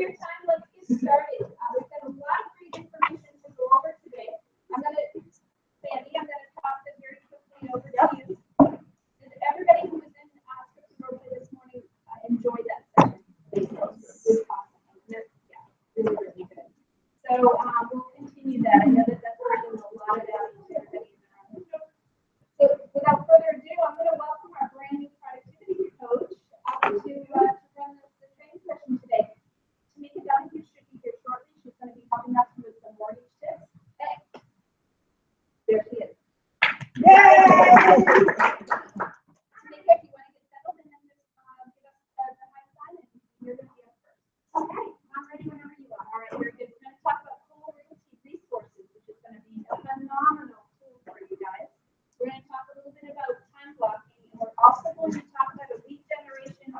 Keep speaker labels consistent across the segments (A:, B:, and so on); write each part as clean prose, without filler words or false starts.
A: your time. Let's get started. We've got a lot of great information to go over today. Sandy, I'm going to toss it very quickly over to you. Did everybody who was in Scripps Roleplay this morning enjoy that session? It was awesome. Yeah, really, really good. So we'll continue that. I know that that's bringing a lot of value to everybody in the room. So without further ado, I'm going to welcome our brand new productivity coach to run the training session today. Tamika Donahue should be here shortly. She's going to be helping us with some mortgage tips. Hey, there she is. Yay! Tamika, if you want to get settled and then just give us the high sign, and you're going to be up first. Okay, I'm ready whenever you are. All right, very good. We're going to talk about Cool Realty Resources, which is going to be a phenomenal tool for you guys. We're going to talk a little bit about time blocking, and we're also going to talk about a lead generation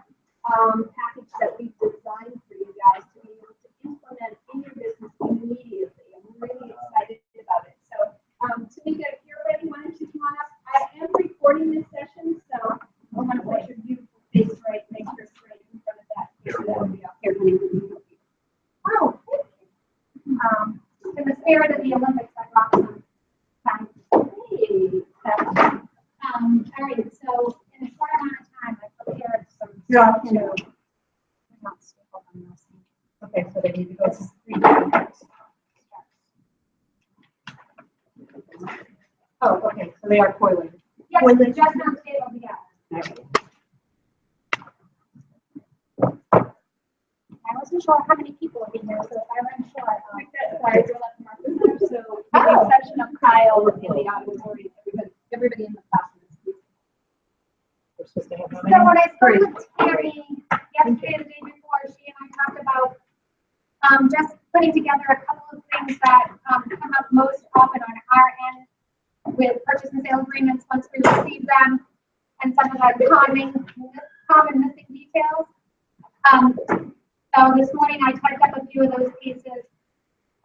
A: package that we've designed for you guys to be able to implement in your business immediately. I'm really excited about it. So, Tamika, if you're ready, why don't you come on up? I am recording this session, so I want to put your beautiful face right, make sure it's right in front of that. Here, honey. Oh, thank you. In the spirit of the Olympics, I brought some time. Hey. All right, so in a short amount of time, I prepared some stuff to. Okay, so they need to go to 3 steps. Oh, okay, so they are toilet. Yes, they just not stable together. I wasn't sure how many people would be here, so if I wasn't sure, sorry, you're left Marcus. So, with the exception of Kyle in the auditorium, everybody in the classroom. So when I spoke with Tammy yesterday, the day before, she and I talked about just putting together a couple of things that come up most often on our end with purchase and sale agreements once we receive them, and some of the common missing details. So this morning I typed up a few of those pieces,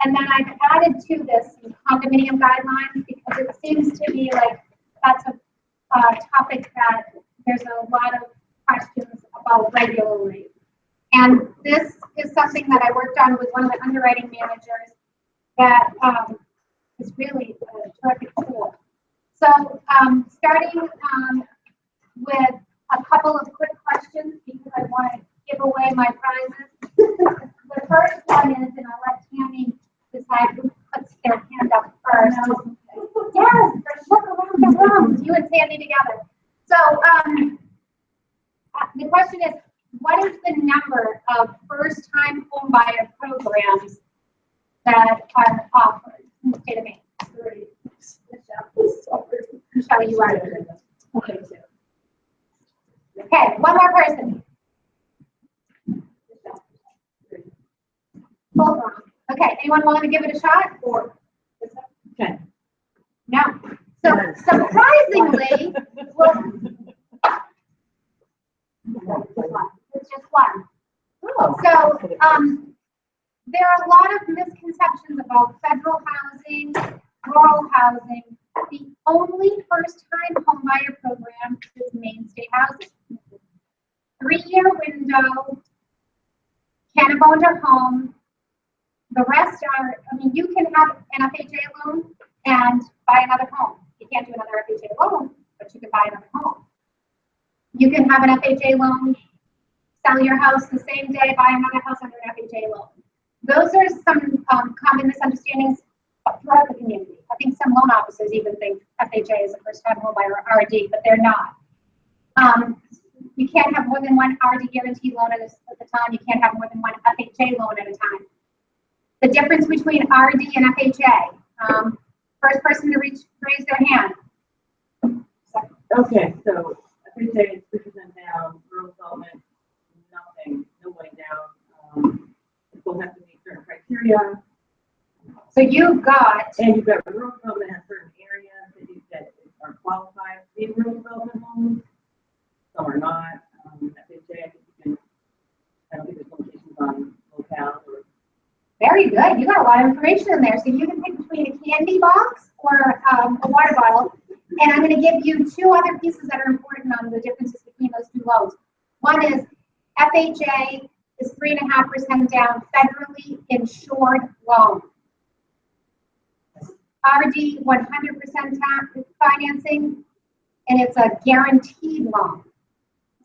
A: and then I've added to this some condominium guidelines because it seems to be like that's a topic that there's a lot of questions about regularly. And this is something that I worked on with one of the underwriting managers that is really a terrific tool. So starting with a couple of quick questions because I want to give away my prizes. The first one is, and I'll let Tammy decide who puts their hand up first. Yes, look around the room, you and Sandy together. So the question is, what is the number of first-time homebuyer programs that are offered in the state of Maine? 3. Michelle, you are. Okay, one more person. Both wrong. Okay, anyone willing to give it a shot? 4. 10. No. So surprisingly, it's just one. So there are a lot of misconceptions about federal housing, rural housing. The only first-time homebuyer program is Maine State Housing. 3-year window, can't have owned a home. The rest are, you can have an FHA loan and buy another home. You can't do another FHA loan, but you can buy another home. You can have an FHA loan, sell your house the same day, buy another house under an FHA loan. Those are some common misunderstandings throughout the community. I think some loan officers even think FHA is a first-time home buyer RD, but they're not. You can't have more than one RD guarantee loan at the time. You can't have more than one FHA loan at a time. The difference between RD and FHA. First person to raise their hand.
B: Okay, so FHA is 3% down, rural development, nothing, no money down. People have to meet certain criteria.
A: So you've got,
B: and you've got rural development has certain areas that are qualified to be rural development homes. Some are not. FHA, I don't think there's limitations on locale.
A: Very good. You got a lot of information in there. So you can pick between a candy box or a water bottle. And I'm going to give you 2 other pieces that are important on the differences between those 2 loans. One is FHA is 3.5% down federally insured loan. RD 100% financing, and it's a guaranteed loan.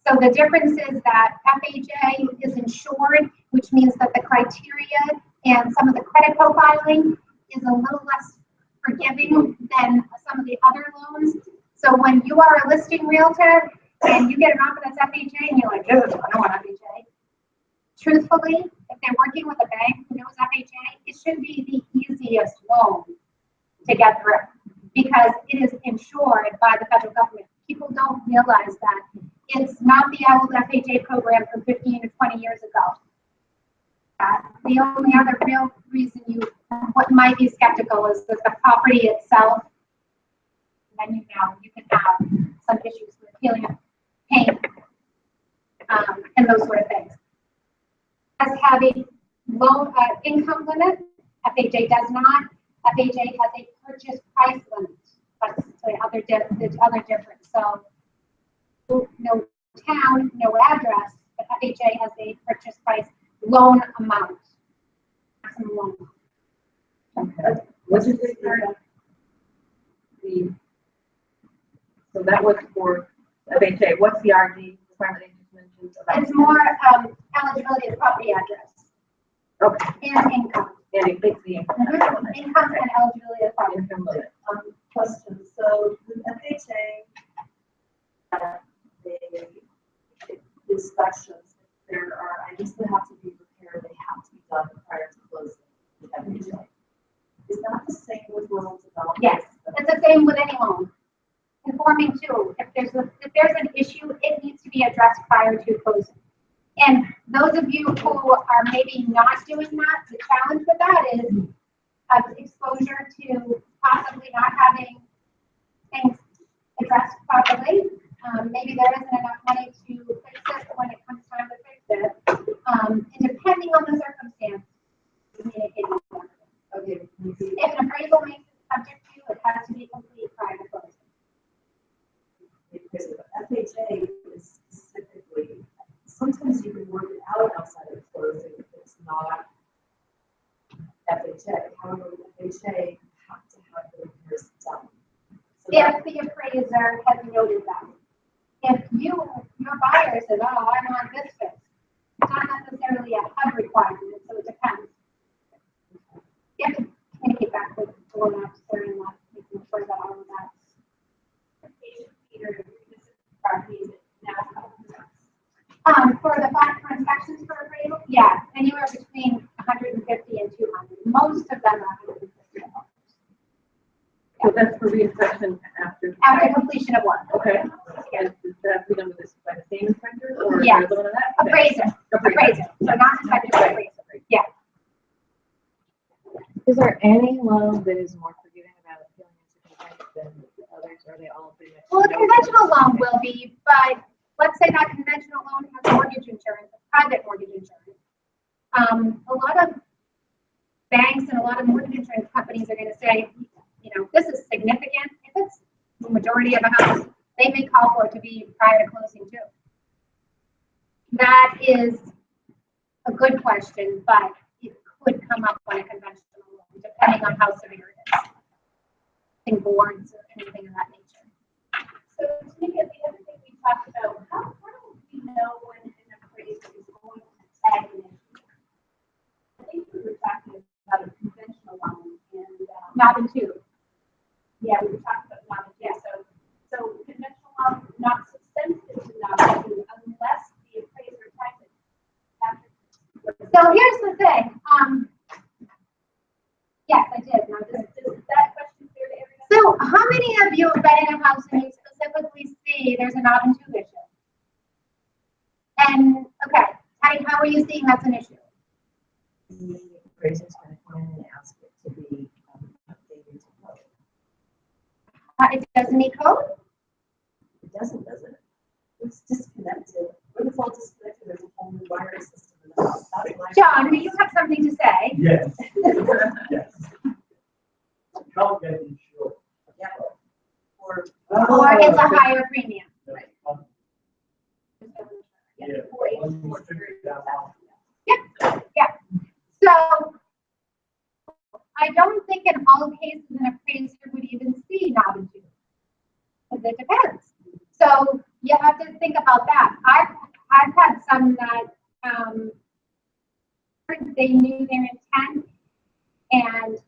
A: So the difference is that FHA is insured, which means that the criteria and some of the credit profiling is a little less forgiving than some of the other loans. So when you are a listing realtor and you get an offer that's FHA and you're like, I don't want FHA. Truthfully, if they're working with a bank who knows FHA, it should be the easiest loan to get through because it is insured by the federal government. People don't realize that it's not the old FHA program from 15 to 20 years ago. The only other real reason you might be skeptical is that the property itself, then you know you can have some issues with healing of pain and those sort of things. As having low income limit, FHA does not. FHA has a purchase price limit. That's the other difference. So no town, no address, but FHA has a purchase price loan amount. Maximum loan amount.
B: Okay. What's your so that was for FHA. What's the RD requirement you just mentioned about?
A: It's more eligibility of property address.
B: Okay.
A: And income.
B: And it fixes the income.
A: Income and eligibility of property.
B: Income limit.
C: Question, so the FHA, the inspections, there are items that have to be repaired, they have to be done prior to closing with FHA. Is that the same with loan development?
A: Yes, it's the same with any loan. Conforming to, if there's an issue, it needs to be addressed prior to closing. And those of you who are maybe not doing that, the challenge with that is exposure to possibly not having things addressed properly. Maybe there isn't enough money to fix it when it comes time to fix it. And depending on the circumstance, communicating with them.
C: Okay.
A: If an appraisal makes it subject to, it has to be complete prior to closing.
C: Because FHA is specifically, sometimes you can work it out outside of closing if it's not FHA. However, FHA have to have the repairs done. So
A: If the appraiser has noted that. If your buyer says, oh, I want this fixed, it's not necessarily a HUD requirement, so it depends. You have to communicate back with the loan officer and making sure that all of that's. For the for inspections for appraisal, yeah, anywhere between 150 and 200. Most of them are $150.
B: So that's for reinspection after.
A: After completion of work.
B: Okay. And is that be done with this by the same inspector or?
A: Yeah.
B: is there a limit on that? Okay.
A: Appraiser. So not inspector, but appraiser. Yeah.
D: Is there any loan that is more forgiving about appealing into complaint than others? Or are they all pretty much?
A: Well, a conventional loan will be, but let's say that conventional loan has mortgage insurance, private mortgage insurance. A lot of banks and a lot of mortgage insurance companies are going to say, you know, this is significant. If it's the majority of a house, they may call for it to be prior to closing too. That is a good question, but it could come up on a conventional loan, depending on how severe it is. In boards or anything of that nature.
E: So Tamika, the other thing we talked about, how do we know when an appraiser is going to tag an issue? I think we were talking about a conventional loan and
A: Not in two.
E: yeah, we were talking about not yeah. So conventional loan not so sensitive to not unless the appraiser tags it after.
A: So here's the thing. Yes, I did. Now,
E: Is that question clear to everybody?
A: so how many of you have been in a house and you specifically see there's a not in two issue? And okay, Patty, how are you seeing that's an issue?
C: the appraiser's going to come in and ask it to be updated to code.
A: It doesn't need code?
C: It doesn't, does it? It's disconnected. When it's all disconnected, there's a whole new wiring system in the house. That's my
A: John, do you have something to say?
F: Yes. Yes. Can't get insured.
C: Yeah. Or
A: Or it's a higher premium?
F: Yeah.
E: Or
F: Only restricted that amount.
A: don't think in all cases an appraiser would even see knob and tube. Because it depends. So you have to think about that. I've had some that, they knew their intent, and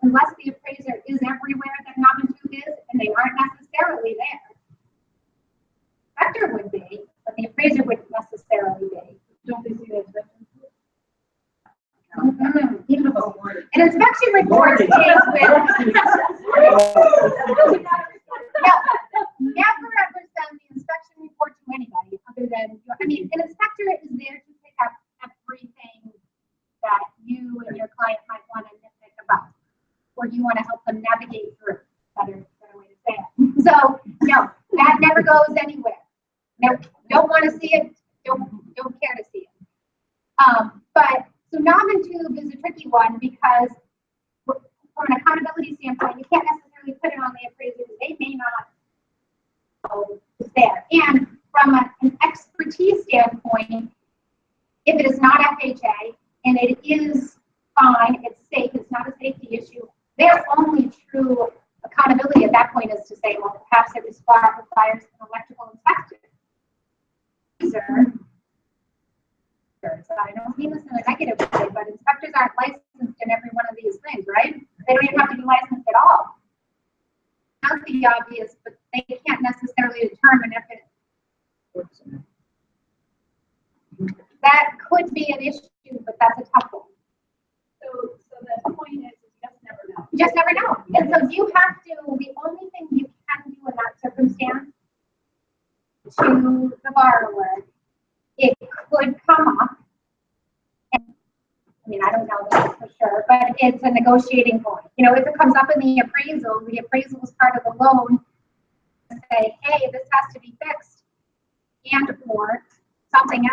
A: unless the appraiser is everywhere that knob and tube is, and they aren't necessarily there. Inspector would be, but the appraiser wouldn't necessarily be.
B: Don't they see that inspection?
A: Even
B: Oh, word.
A: an inspection report stays with. No, never ever send the inspection report to anybody other than, I mean, an inspector is there to pick up everything that you and your client might want to nitpick about, or you want to help them navigate through. Better way to say it. So, no, that never goes anywhere. No, don't want to see it. Don't care to see it. But so knob and tube is a tricky one because from an accountability standpoint, you can't necessarily put it on the appraiser. They may not know it's there. And from an expertise standpoint, if it is not FHA and it is fine, it's safe, it's not a safety issue, their only true accountability at that point is to say, well, perhaps it requires an electrical inspection. So I don't mean this in a negative way, but inspectors aren't licensed in every one of these things, right? They don't even have to be licensed at all. Not the obvious, but they can't necessarily determine if it. That could be an issue, but that's a tough one.
E: So the point is you just never know.
A: You just never know. And so you have to, the only thing you can do in that circumstance to the borrower, it could come up. And, I mean, I don't know that for sure, but it's a negotiating point. You know, if it comes up in the appraisal is part of the loan to say, hey, this has to be fixed, and or something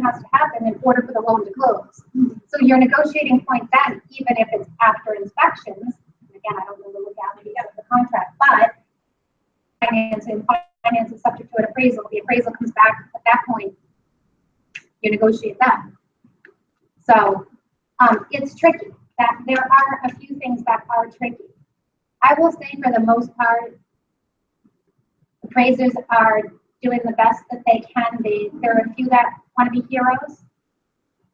A: has to happen in order for the loan to close. So your negotiating point then, even if it's after inspections, and again, I don't know the legality of the contract, but finance is subject to an appraisal. The appraisal comes back at that point, you negotiate that. So it's tricky. That there are a few things that are tricky. I will say for the most part, appraisers are doing the best that they can be. There are a few that want to be heroes,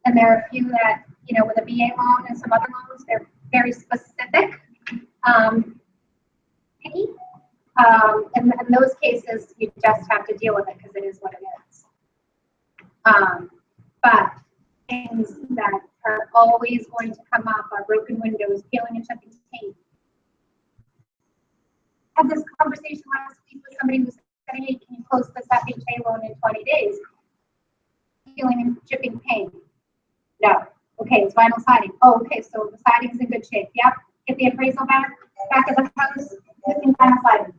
A: and there are a few that, you know, with a VA loan and some other loans, they're very specific. In those cases, you just have to deal with it because it is what it is. But things that are always going to come up are broken windows, peeling and chipping paint. I had this conversation last week with somebody who said, hey, can you close this FHA loan in 20 days? Peeling and chipping paint. No. Okay, it's vinyl siding. Oh, okay, so the siding's in good shape. Yep. Get the appraisal back of the house, missing vinyl siding.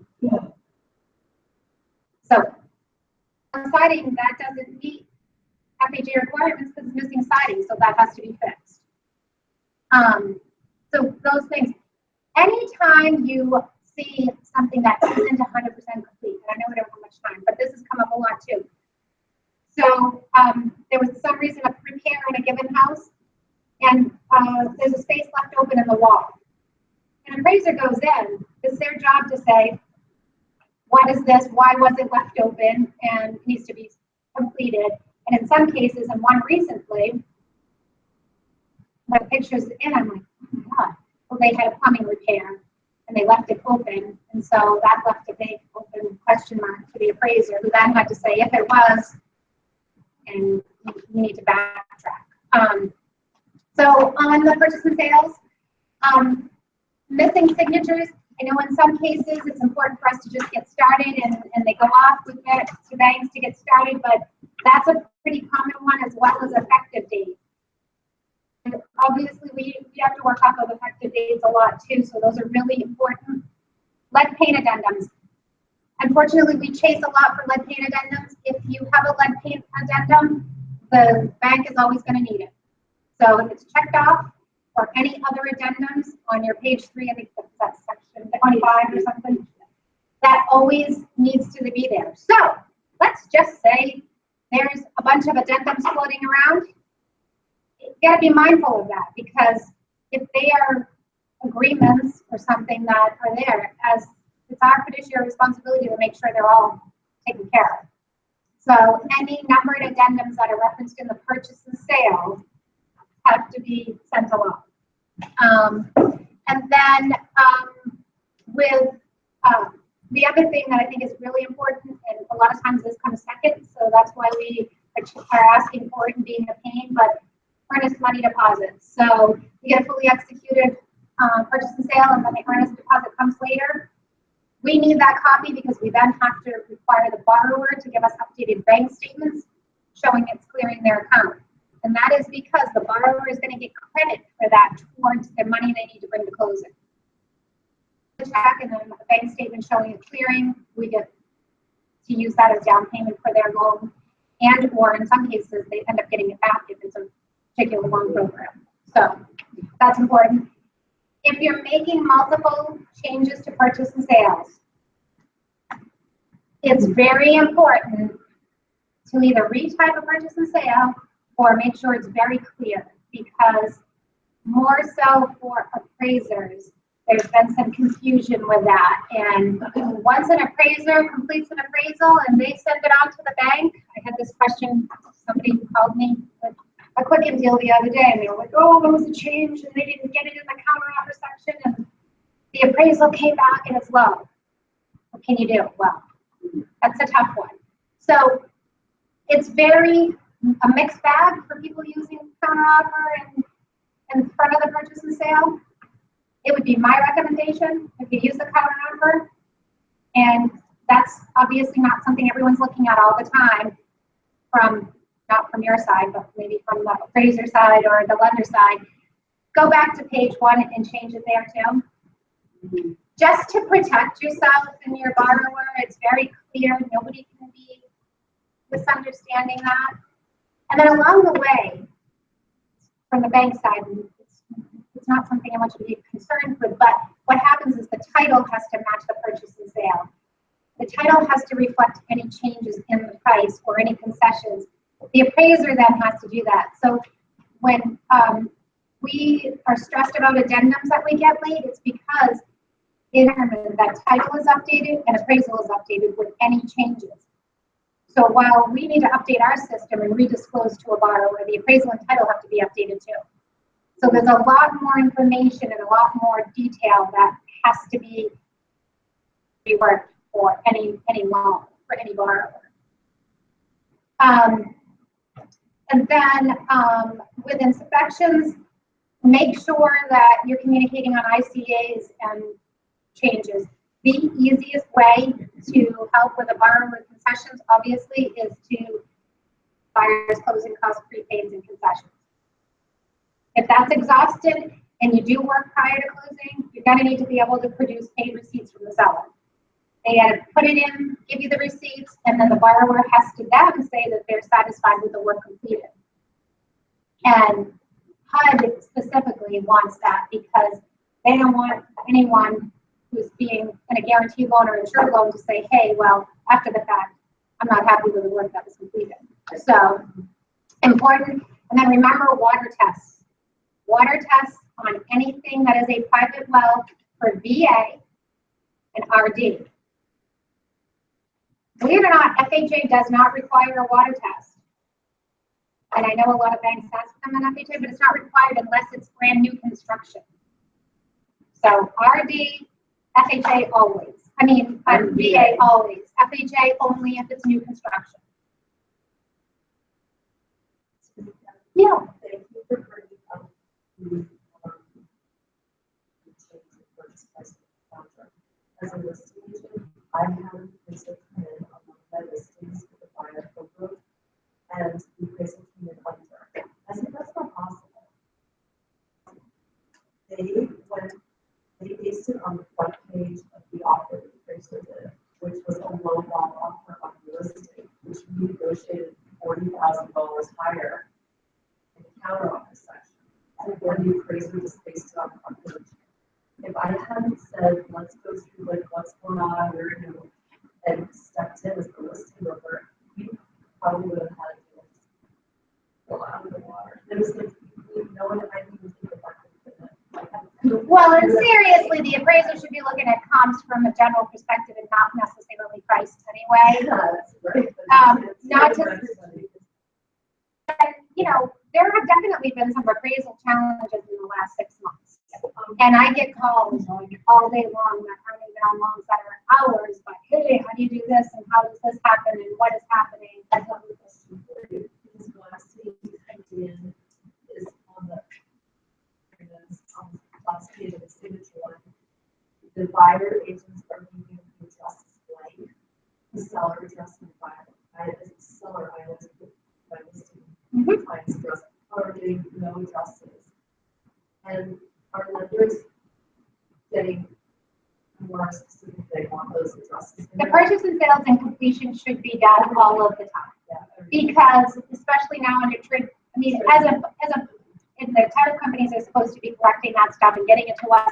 A: So, siding that doesn't meet FHA requirements because it's missing siding, so that has to be fixed. So those things. Anytime you see something that isn't 100% complete, and I know we don't have much time, but this has come up a lot too. So there was some reason of repair in a given house, and there's a space left open in the wall. An appraiser goes in. It's their job to say, what is this? Why was it left open? And it needs to be completed. And in some cases, and one recently, the pictures in, I'm like, oh my God. Well, they had a plumbing repair and they left it open. And so that left a big open question mark to the appraiser, who then had to say if it was, and you need to backtrack. So on the purchase and sales, missing signatures. I know in some cases it's important for us to just get started and they go off with it to banks to get started, but that's a pretty common one, as well as effective date. And obviously we have to work off of effective dates a lot too, so those are really important. Lead paint addendums. Unfortunately, we chase a lot for lead paint addendums. If you have a lead paint addendum, the bank is always going to need it. So if it's checked off, or any other addendums on your page 3, I think that's section 25 or something, that always needs to be there. So let's just say there's a bunch of addendums floating around. You gotta be mindful of that, because if they are agreements or something that are there, as it's our fiduciary responsibility to make sure they're all taken care of. So any numbered addendums that are referenced in the purchase and sale have to be sent along. And then with the other thing that I think is really important, and a lot of times this comes second, so that's why we are asking for it and being a pain, but earnest money deposits. So you get a fully executed purchase and sale, and then the earnest deposit comes later. We need that copy because we then have to require the borrower to give us updated bank statements showing it's clearing their account. And that is because the borrower is going to get credit for that towards the money they need to bring to closing. The check and then a bank statement showing it clearing, we get to use that as down payment for their loan, and or in some cases they end up getting it back if it's a particular loan program. So that's important. If you're making multiple changes to purchase and sales, it's very important to either retype a purchase and sale or make sure it's very clear, because more so for appraisers, there's been some confusion with that. And once an appraiser completes an appraisal and they send it on to the bank, I had this question, somebody called me with a Quicken deal the other day, and they were like, oh, there was a change and they didn't get it in the counteroffer section, and the appraisal came back and it's low. What can you do? Well, that's a tough one. So it's very a mixed bag for people using counteroffer and front of the purchase and sale. It would be my recommendation if you use the counteroffer, and that's obviously not something everyone's looking at all the time from, not from your side, but maybe from the appraiser side or the lender side. Go back to page 1 and change it there too. Just to protect yourself and your borrower, it's very clear, nobody can be misunderstanding that. And then along the way, from the bank side, it's not something I want you to be concerned with, but what happens is the title has to match the purchase and sale. The title has to reflect any changes in the price or any concessions. The appraiser then has to do that. So when we are stressed about addendums that we get late, it's because that title is updated and appraisal is updated with any changes. So while we need to update our system and redisclose to a borrower, the appraisal and title have to be updated too. So there's a lot more information and a lot more detail that has to be reworked for any loan, for any borrower. And then with inspections, make sure that you're communicating on ICAs and changes. The easiest way to help with a borrower with concessions, obviously, is to buyer's closing costs, prepaids, and concessions. If that's exhausted and you do work prior to closing, you're going to need to be able to produce paid receipts from the seller. They got to put it in, give you the receipts, and then the borrower has to then say that they're satisfied with the work completed. And HUD specifically wants that because they don't want anyone who's being in a guaranteed loan or insured loan to say, hey, well, after the fact, I'm not happy with the work that was completed. So important. And then remember water tests. Water tests on anything that is a private well for VA and RD. Believe it or not, FHA does not require a water test. And I know a lot of banks ask them an FHA, but it's not required unless it's brand new construction. So RD, FHA always. I mean, VA always. FHA only if it's new construction. Yeah.
C: Thank you for bringing up the change in purchase price of the contract. As a listing agent, I have appraisal come in on my listings for the buyer for growth, and the appraisal came in under. I said that's not possible. They based it on the front page of the offer the appraiser did, which was a low ball offer on real estate, which we negotiated $40,000 higher in the counteroffer section. And then the appraiser just based it on the front page. If I hadn't said, let's go through like what's going on, where you know, and stepped in as the listing broker, we probably would have had to go out of the water. There was like no one I didn't even think about it.
A: Well, and seriously, the appraiser should be looking at comps from a general perspective and not necessarily price anyway.
C: That's right.
A: Not to- And, you know, there have definitely been some appraisal challenges in the last 6 months. And I get calls like all day long that aren't even on loans that are ours, but hey, how do you do this and how does this happen and what is happening?
C: I thought it was important because the last thing I did is on the last page of the signature line. The buyer agents are leaving the address blank. The seller address and buyer. I, as a seller, I always put my listing client's address, or they no addresses. And our lenders getting more specific, they want those addresses.
A: The purchase and sales and completion should be done all of the time.
C: Yeah,
A: Because especially now under trade, I mean, if the title companies are supposed to be collecting that stuff and getting it to us.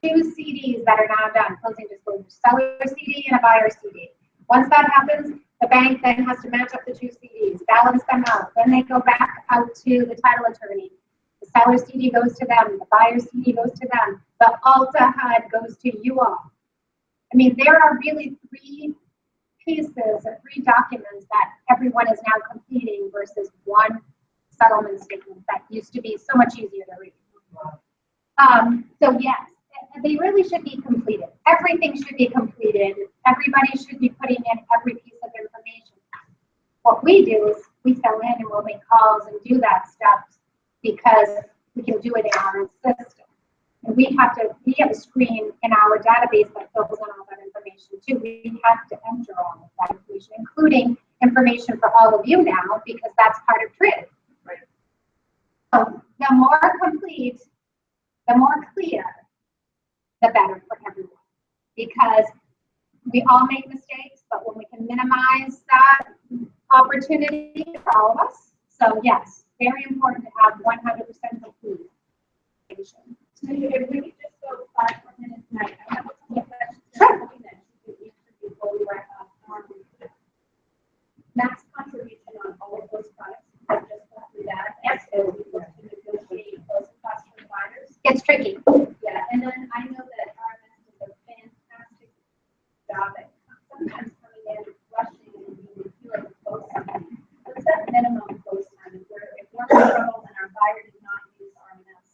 A: 2 CDs that are now done, closing disclosures, seller CD and a buyer CD. Once that happens, the bank then has to match up the 2 CDs, balance them out. Then they go back out to the title attorney. The seller CD goes to them, the buyer CD goes to them, the Alta HUD goes to you all. I mean, there are really 3 pieces or 3 documents that everyone is now completing versus 1 settlement statement that used to be so much easier to read. So yes, they really should be completed. Everything should be completed. Everybody should be putting in every piece of information. What we do is we fill in and we'll make calls and do that stuff because we can do it in our system. And we have a screen in our database that fills in all that information too. We have to enter all of that information, including information for all of you now, because that's part of TRID.
C: Right.
A: So the more complete, the more clear, the better for everyone. Because we all make mistakes, but when we can minimize that opportunity for all of us. So yes, very important to have 100% complete information.
E: So if we could just go 5 more minutes tonight, I have a couple of questions.
A: Sure.
E: That you could answer before we wrap up. Max contribution on all of those products. I just went through that. Yes. So we work to negotiate those costs for buyers.
A: It's tricky.
E: Yeah, and then I know that RMS does a fantastic job at sometimes coming in, rushing and being feeling close. What's that minimum close time? If we're in trouble and our buyer did not use RMS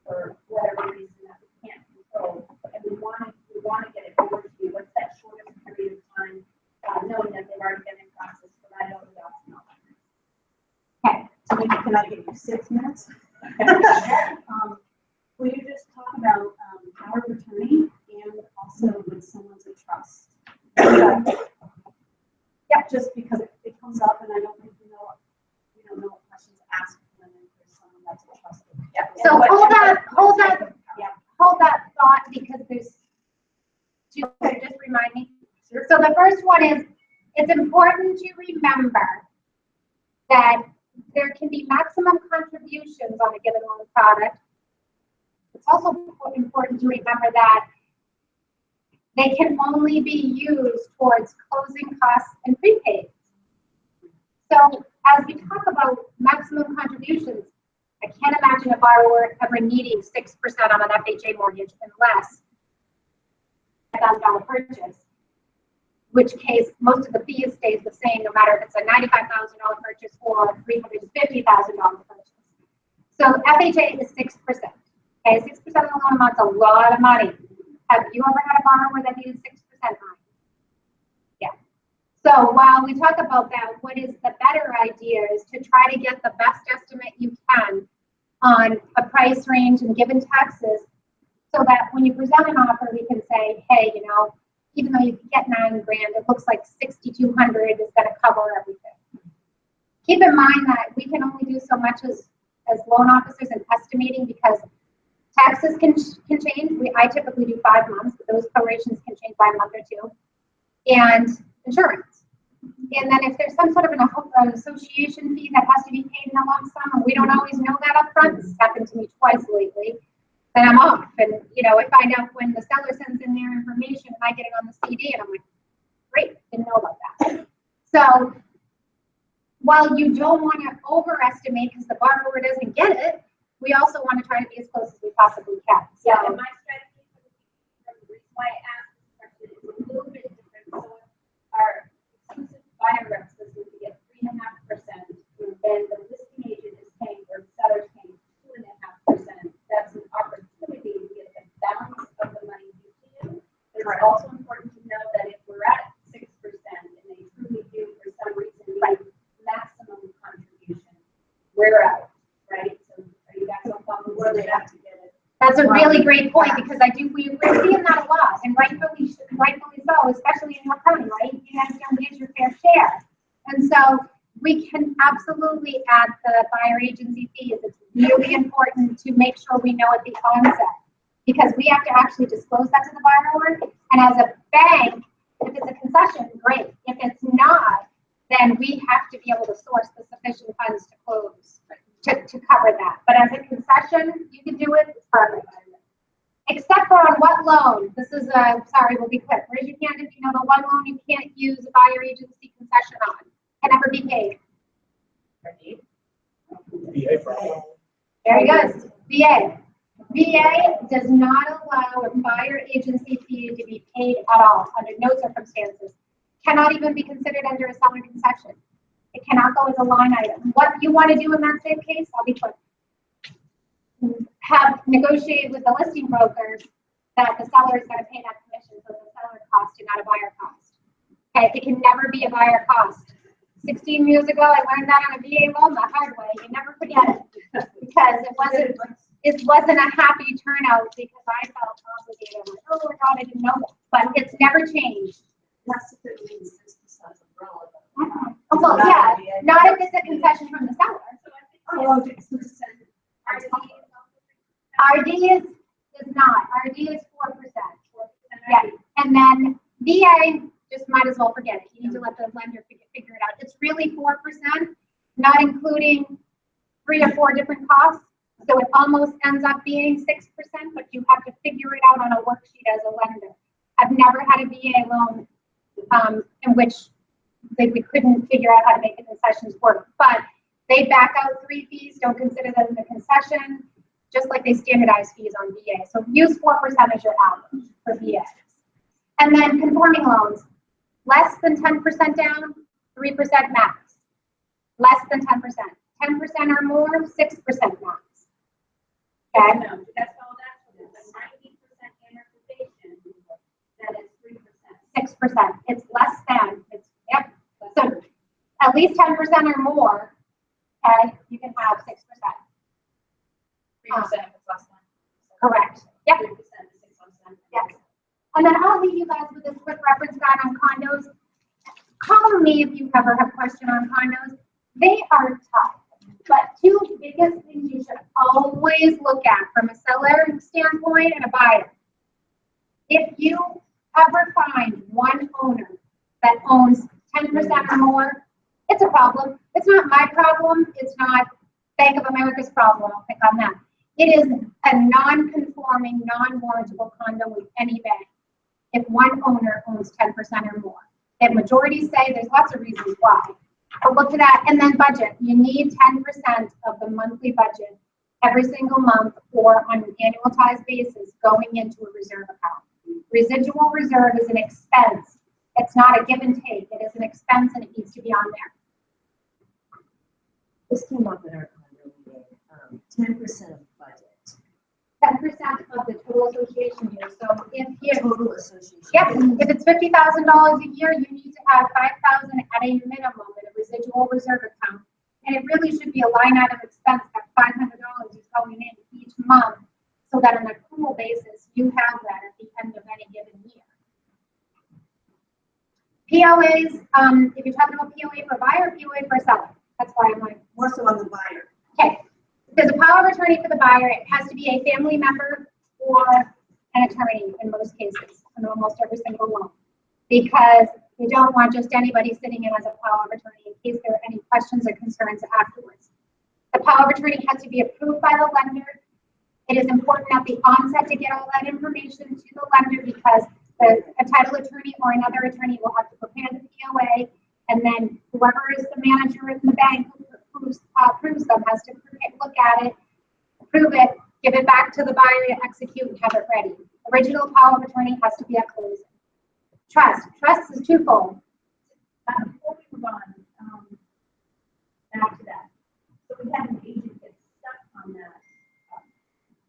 E: for whatever reason that we can't control, and we want to get it over to you, what's that shortest period of time, knowing that they've already been in process, but I know the docs not.
A: Okay.
G: So can I give you 6 minutes? Will you just talk about power of attorney and also when someone's a trust? Yeah, just because it comes up and I don't think we don't know what questions to ask when there's someone that's a trusted.
E: Yeah.
A: So hold that thought because there's 2, just remind me. So the first one is, it's important to remember that there can be maximum contributions on a given loan product. It's also important to remember that they can only be used towards closing costs and prepaids. So as we talk about maximum contributions, I can't imagine a borrower ever needing 6% on an FHA mortgage unless $1,000 purchase, which case most of the fees stays the same no matter if it's a $95,000 purchase or a $350,000 purchase. So FHA is 6%. Okay, 6% of the loan amount's a lot of money. Have you ever had a borrower that needed 6% money? Yeah. So while we talk about that, what is the better idea is to try to get the best estimate you can on a price range and given taxes, so that when you present an offer, we can say, hey, you know, even though you get $9,000, it looks like $6,200 is going to cover everything. Keep in mind that we can only do so much as loan officers in estimating because taxes can change. I typically do 5 months, but those prorations can change by a month or 2. And insurance. And then if there's some sort of an association fee that has to be paid in a lump sum, and we don't always know that up front, this has happened to me twice lately, then I'm off. And, you know, I find out when the seller sends in their information and I get it on the CD and I'm like, great, didn't know about that. So while you don't want to overestimate because the borrower doesn't get it, we also want to try to be as close as we possibly can. So,
E: Yeah, and my strategy for the reason why I asked this question is a little bit different. So our exclusive buyer reps is going to get 3.5%, then the listing agent is paying or the seller's paying 2.5%. That's an opportunity to get the balance of the money due to you. It's also important to know that if we're at 6% and they truly do for some reason need maximum contribution, we're out, right? So are you guys on top of where they have to get it?
A: that's a really great point, because we're seeing that a lot, and rightfully so, especially in York County, right? You guys don't get your fair share. And so we can absolutely add the buyer agency fees. It's really important to make sure we know at the onset, because we have to actually disclose that to the borrower. And as a bank, if it's a concession, great. If it's not, then we have to be able to source the sufficient funds to close, to cover that. But as a concession, you can do it, it's perfect. Except for on what loan? This is sorry, we'll be quick. Raise your hand if you know the one loan you can't use a buyer agency concession on. Can never be paid.
F: VA problem.
A: Very good. VA. VA does not allow a buyer agency fee to be paid at all under no circumstances. Cannot even be considered under a seller concession. It cannot go as a line item. What you want to do in that same case, I'll be quick. Have negotiated with the listing brokers that the seller is going to pay that commission, so the seller cost and not a buyer cost. Okay, it can never be a buyer cost. 16 years ago, I learned that on a VA loan the hard way. You never forget it, because it wasn't a happy turnout, because I felt obligated. Like, oh my God, I didn't know that. But it's never changed.
C: That's if it means 6% umbrella.
A: Oh, well, yeah, not if it's a concession from the seller.
C: Oh, okay, so it's
A: RD is not. RD is 4%. Yeah, and then VA, just might as well forget it. You need to let the lender figure it out. It's really 4%, not including 3 or 4 different costs. So it almost ends up being 6%, but you have to figure it out on a worksheet as a lender. I've never had a VA loan in which we couldn't figure out how to make the concessions work. But they back out 3 fees, don't consider them the concession, just like they standardize fees on VA. So use 4% as your average for VA. And then conforming loans, less than 10% down, 3% max. Less than 10%. 10% or more, 6% max. Okay?
E: No, that's all that's for the 90% amortization, that is 3%.
A: 6%. It's less than. It's, yep. So at least 10% or more, okay, you can have 6%.
D: 3% if it's less than.
A: Correct. Yep.
E: 3% to 6%.
A: Yes. And then I'll leave you guys with this quick reference guide on condos. Call me if you ever have a question on condos. They are tough, but 2 biggest things you should always look at from a seller standpoint and a buyer. If you ever find one owner that owns 10% or more, it's a problem. It's not my problem. It's not Bank of America's problem. I'll pick on that. It is a non-conforming, non-warrantable condo with any bank if one owner owns 10% or more. The majority say there's lots of reasons why. But look at that. And then budget. You need 10% of the monthly budget every single month or on an annualized basis going into a reserve account. Residual reserve is an expense. It's not a give and take. It is an expense and it needs to be on there.
H: This came up in our condo meeting, 10% of budget.
A: 10% of the total association year. So if you,
H: Total association.
A: yep, if it's $50,000 a year, you need to have 5,000 at a minimum in a residual reserve account. And it really should be a line item expense that $500 is going in each month, so that on an accrual basis, you have that at the end of any given year. POAs, if you're talking about POA for buyer, POA for seller. That's why I'm like,
H: More so on the buyer.
A: okay. There's a power of attorney for the buyer. It has to be a family member or an attorney in most cases, in almost every single one, because we don't want just anybody sitting in as a power of attorney in case there are any questions or concerns afterwards. The power of attorney has to be approved by the lender. It is important at the onset to get all that information to the lender, because a title attorney or another attorney will have to prepare the POA, and then whoever is the manager in the bank who approves them has to look at it, approve it, give it back to the buyer to execute and have it ready. Original power of attorney has to be at closing. Trust is twofold.
E: Before we move on, back to that. So we had an agent get stuck on that,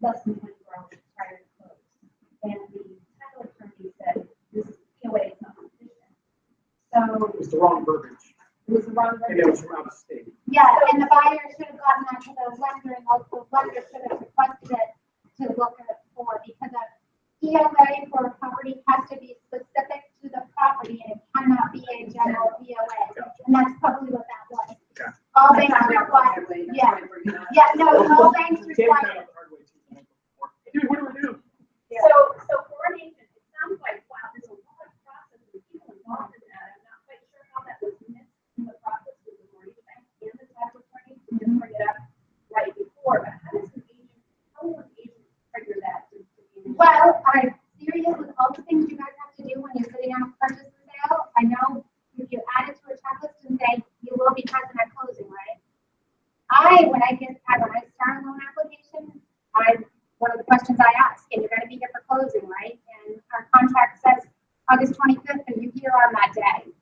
E: less than 24 hours prior to close. And the title attorney said, this POA is not sufficient. So
F: It was the wrong verbiage,
E: it was the wrong.
F: and it was from out of state.
A: Yeah, and the buyer should have gotten that to the lender, and the lender should have requested it to look at for, because a POA for a property has to be specific to the property, and it cannot be a general POA. And that's probably what that was.
F: Yeah.
A: All banks require, yeah, no, all banks
F: Came
A: require.
F: down the hard way too, the night before. Dude, what do we do?
E: So for an agent, it sounds like, wow, there's a lot of process and people involved in that. I'm not quite sure how that was missed in the process with the mortgage bank and the title attorney. We didn't bring it up right before, but how does an agent, trigger that?
A: Well, I'm serious with all the things you guys have to do when you're sitting on a purchase and sale. I know if you add it to a checklist and say, you will be present at closing, right? When I start a loan application, one of the questions I ask, and you're gonna be here for closing, right? And our contract says August 25th, and you here on that day.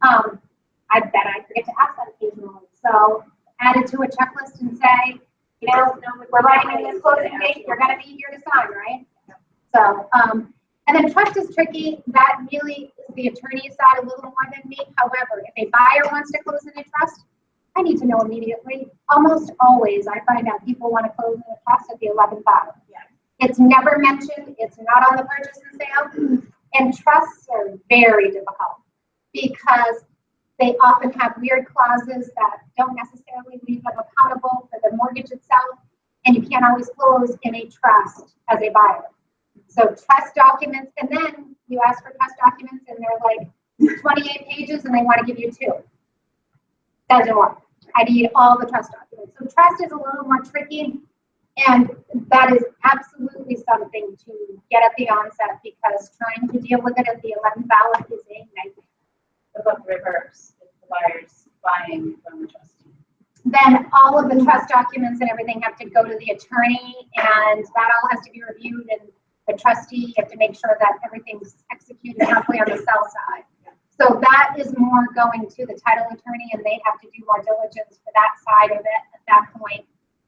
A: I bet I forget to ask that occasionally. So add it to a checklist and say, you know, we're writing in this closing date, you're gonna be here to sign, right? So, and then trust is tricky. That really is the attorney's side a little more than me. However, if a buyer wants to close in a trust, I need to know immediately. Almost always, I find out people want to close in a trust at the 11th hour. It's never mentioned. It's not on the purchase and sale. And trusts are very difficult because they often have weird clauses that don't necessarily leave them accountable for the mortgage itself. And you can't always close in a trust as a buyer. So trust documents, and then you ask for trust documents and they're like 28 pages and they want to give you 2. Doesn't work. I need all the trust documents. So trust is a little more tricky, and that is absolutely something to get at the onset because trying to deal with it at the 11th hour is a nightmare.
B: About the reverse, if the buyer's buying from the trustee.
A: Then all of the trust documents and everything have to go to the attorney, and that all has to be reviewed, and the trustee, you have to make sure that everything's executed properly on the sell side. So that is more going to the title attorney, and they have to do more diligence for that side of it at that point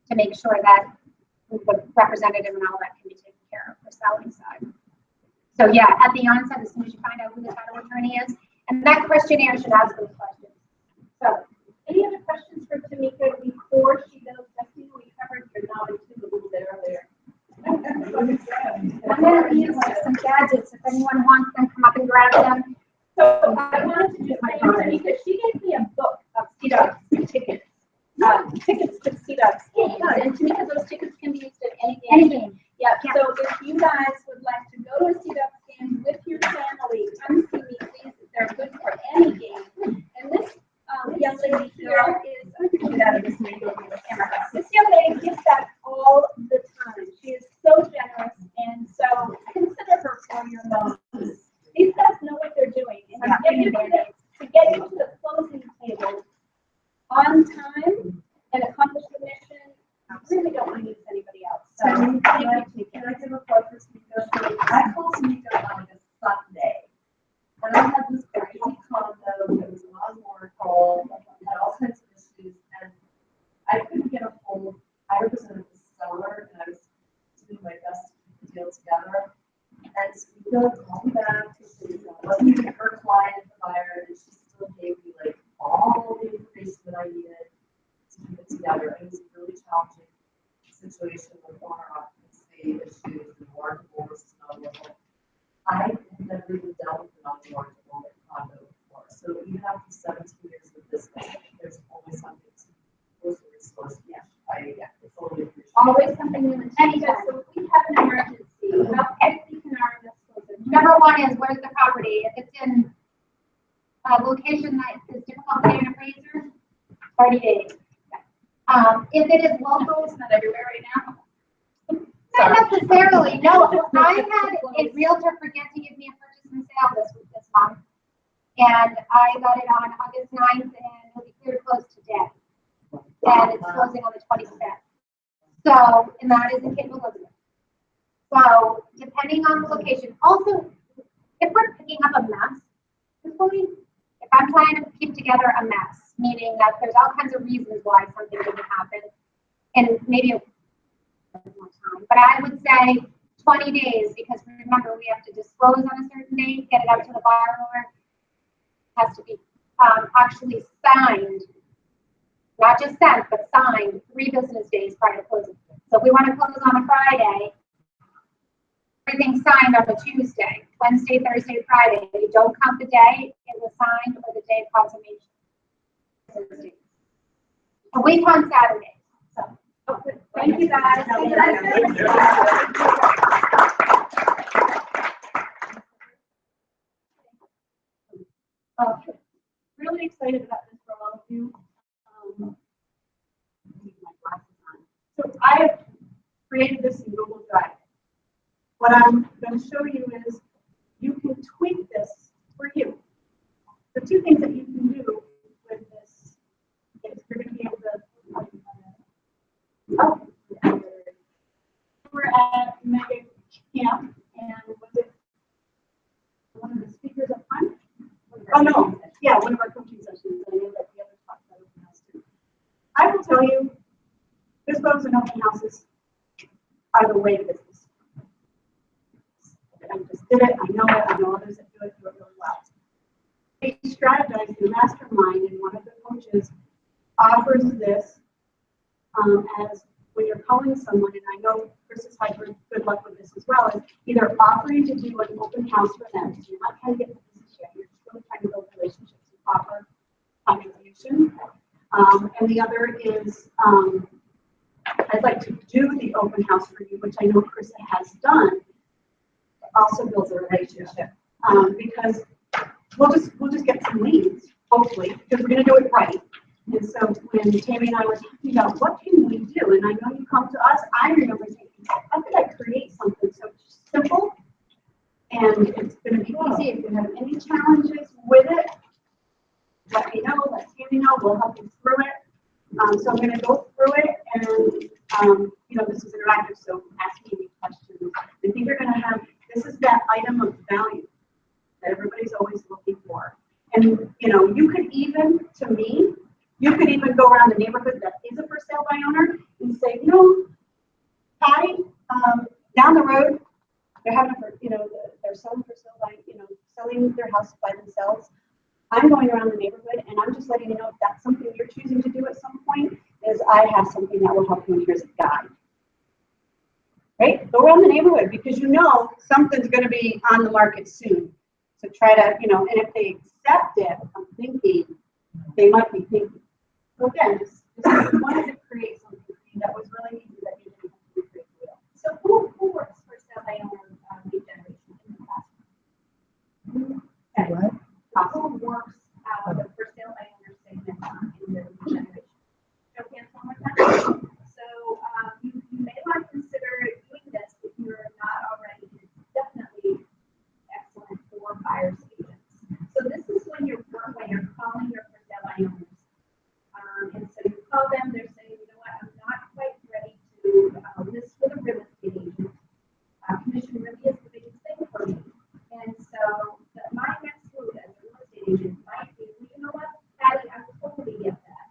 A: to make sure that the representative and all that can be taken care of for selling side. So yeah, at the onset, as soon as you find out who the title attorney is, and that questionnaire should ask those questions. So
E: Any other questions for Tamika before she goes? Justin, we covered your knowledge a little bit earlier.
A: I'm gonna use some gadgets. If anyone wants them, come up and grab them.
E: So I wanted to just thank Tamika. She gave me a book of CDOCS tickets, tickets to CDOCS. And Tamika, those tickets can be used at any game.
A: Anything.
E: Yeah, so if you guys would like to go to a CDOCS game with your family, come see me, please. They're good for any game. And this young lady here is, let me get out of this camera. This young lady gives that all the time. She is so generous, and so consider her for your loan. These guys know what they're doing, and to get you to the closing table on time and accomplish the mission, I really don't want to use anybody else. So thank you, Tamika.
C: Can I give a plug for Tamika? I called Tamika on a Sunday. And I had this crazy condo that was non-mortal, had all kinds of issues, and I couldn't get a hold. I represented the seller, and I was doing my best to keep the deal together. And Tamika called me back. She wasn't even her client, the buyer, and she still gave me like all the information that I needed to keep it together. It was a really challenging situation with owner occupancy issues and mortgages and non-mortal. I have never even dealt with an non-mortgable condo before. So you have 17 years of business. There's always something to close the resource. Yeah, it's totally appreciated.
E: Always something new. Anytime. So if we have an emergency, how quickly can our investor?
A: Number one is where's the property? If it's in a location that is difficult to get an appraiser, 30 days. If it is local,
E: It's not everywhere right now.
A: not necessarily. No, I had a realtor forget to give me a purchase and sale this month. And I got it on August 9th and it'll be cleared close today. And it's closing on the 25th. So, and that is in Cape Elizabeth. So depending on the location, also, if we're picking up a mess, if I'm trying to keep together a mess, meaning that there's all kinds of reasons why something didn't happen, and maybe more time, but I would say 20 days, because remember, we have to disclose on a certain date, get it out to the borrower, has to be actually signed, not just sent, but signed 3 business days prior to closing. So if we want to close on a Friday, everything's signed on a Tuesday, Wednesday, Thursday, Friday. You don't count the day it was signed or the day of consummation. A week on Saturday. So, okay. Thank you guys.
G: Really excited about this for all of you. My glasses on. So I have created this in Google Drive. What I'm going to show you is you can tweak this for you. The 2 things that you can do with this is you're going to be able to. We're at Mega Camp, and was it one of the speakers up front? Oh no, yeah, one of our coaching sessions. I know that the others talked about open house too. I will tell you, FSBOs and open houses are the way of business. I just did it. I know it. I know others that do it really well. They strategize in the mastermind, and one of the coaches offers this as when you're calling someone, and I know Chris has had good luck with this as well, is either offering to do an open house for them. So you're not trying to get the business yet. You're just really trying to build relationships and offer contribution. And the other is I'd like to do the open house for you, which I know Chris has done. Also builds a relationship because we'll just get some leads, hopefully, because we're going to do it right. And so when Tammy and I were talking about what can we do, and I know you come to us, I remember thinking, how could I create something so simple and it's going to be easy? If you have any challenges with it, let me know, let Tammy know, we'll help you through it. So I'm going to go through it, and this is interactive, so ask me any questions. I think you're going to have, this is that item of value that everybody's always looking for. And you could even, to me, you could even go around the neighborhood that is a for sale by owner and say, Patty, down the road, they're having they're selling for sale by, selling their house by themselves. I'm going around the neighborhood, and I'm just letting you know if that's something you're choosing to do at some point, is I have something that will help you, and here's a guide. Right? Go around the neighborhood, because something's going to be on the market soon. So try to, and if they accept it, I'm thinking they might be thinking. So again, just wanted to create something that was really easy that you didn't have to create.
E: So who works for sale by owner lead generation in the classroom?
A: Okay.
E: Who works the for sale by owner segment in the lead generation? Show hands one more time. So you may want to consider doing this if you're not already. It's definitely excellent for buyers agents. So this is when you're calling your for sale by owners. And so you call them, they're saying, I'm not quite ready to list with a real estate agent. Commission really is the biggest thing for me. And so my next move as a real estate agent might be, Patty, I totally get that.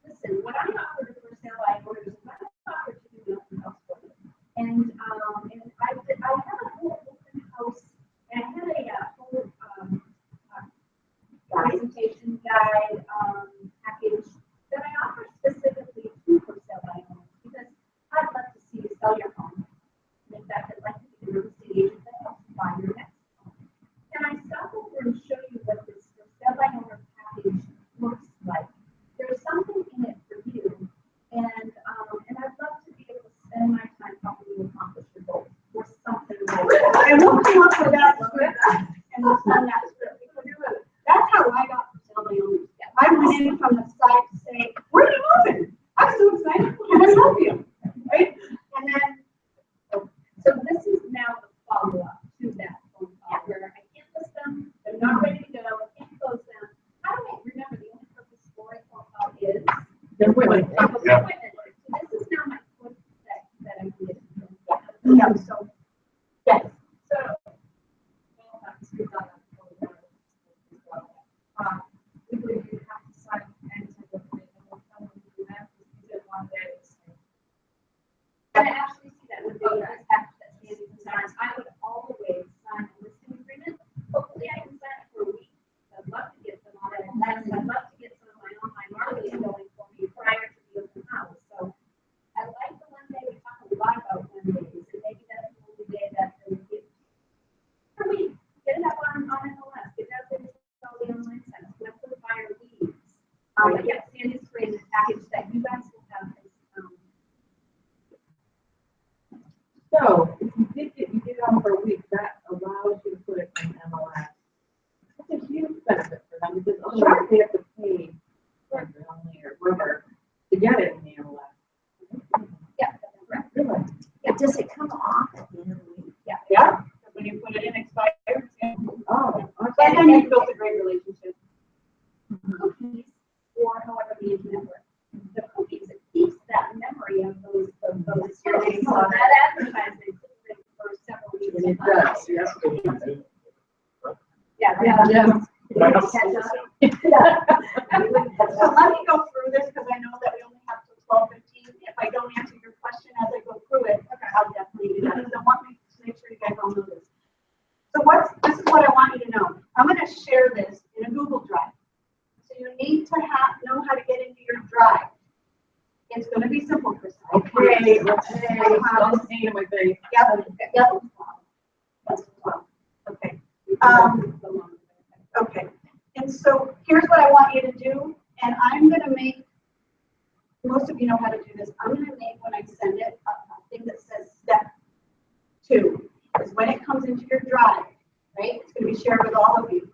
E: Listen, what I offer to for sale by owners is what I offer to do the open house for you. And I have a whole open house, and I had a whole presentation guide package that I offer specifically to for sale by owners, because I'd love to see you sell your home. And in fact, I'd like to be the real estate agent that helps you buy your next home. Can I stop over and show you what this for sale by owner package looks like? There's something in it for you, and I'd love to be able to spend my time helping you accomplish your goals or something like that.
G: And we'll come up with that script, and we'll send that script. That's how I got for sale by owners. I went in from the side to say, where are you moving? I'm so excited. Can I help you? Right? And then,
E: So this is now the follow-up to that phone call where I can't list them, they're not ready to go, I can't close them. How do I remember the only purpose for a phone call is?
F: They're willing.
E: Appointment. So this is now my point that
G: them, so, yes.
C: So, well, that's good on that. We believe you have to sign any type of agreement with someone to do that, because we did one day.
E: And I actually see that with the text that Sandy designs, I would always sign a listing agreement. Hopefully I can sign it for a week. I'd love to get some on it, and then I'd love to get some of my online marketing going for me prior to the open house. So I like the one day, we talk a lot about Mondays, and maybe that's the only day that we get for me. Get it up on MLS, get it out there, all the online sites, let the buyer leads. But yeah, Sandy's created a package that you guys will have as,
B: So, if you did it on for a week, that allows you to put it in MLS. That's a huge benefit for them, because otherwise they have to pay only or River to get it in the MLS.
E: yeah, correct.
B: Really?
H: But does it come off at the end of the week?
G: Yeah, when you put it in expired,
B: Oh,
G: and
B: okay.
G: then you build a great relationship.
E: Cookies, or however the internet works. The cookies, it keeps that memory of those series. So that advertising for several weeks.
B: And it does, yes.
E: Yeah.
B: Yes.
F: My house is the same.
G: So let me go through this, because I know that we only have till 12:15. If I don't answer your question as I go through it, I'll definitely do that, because I want to make sure you guys all know this. So this is what I want you to know. I'm gonna share this in a Google Drive. So you need to know how to get into your Drive. It's gonna be simple, Krista. I
B: Okay,
G: promise.
B: okay,
G: I promise.
B: don't pain in my face.
G: Yep, That's 12. Okay. Okay, and so here's what I want you to do, and I'm gonna make, most of you know how to do this, I'm gonna make, when I send it, a thing that says step 2, is when it comes into your Drive, right, it's gonna be shared with all of you.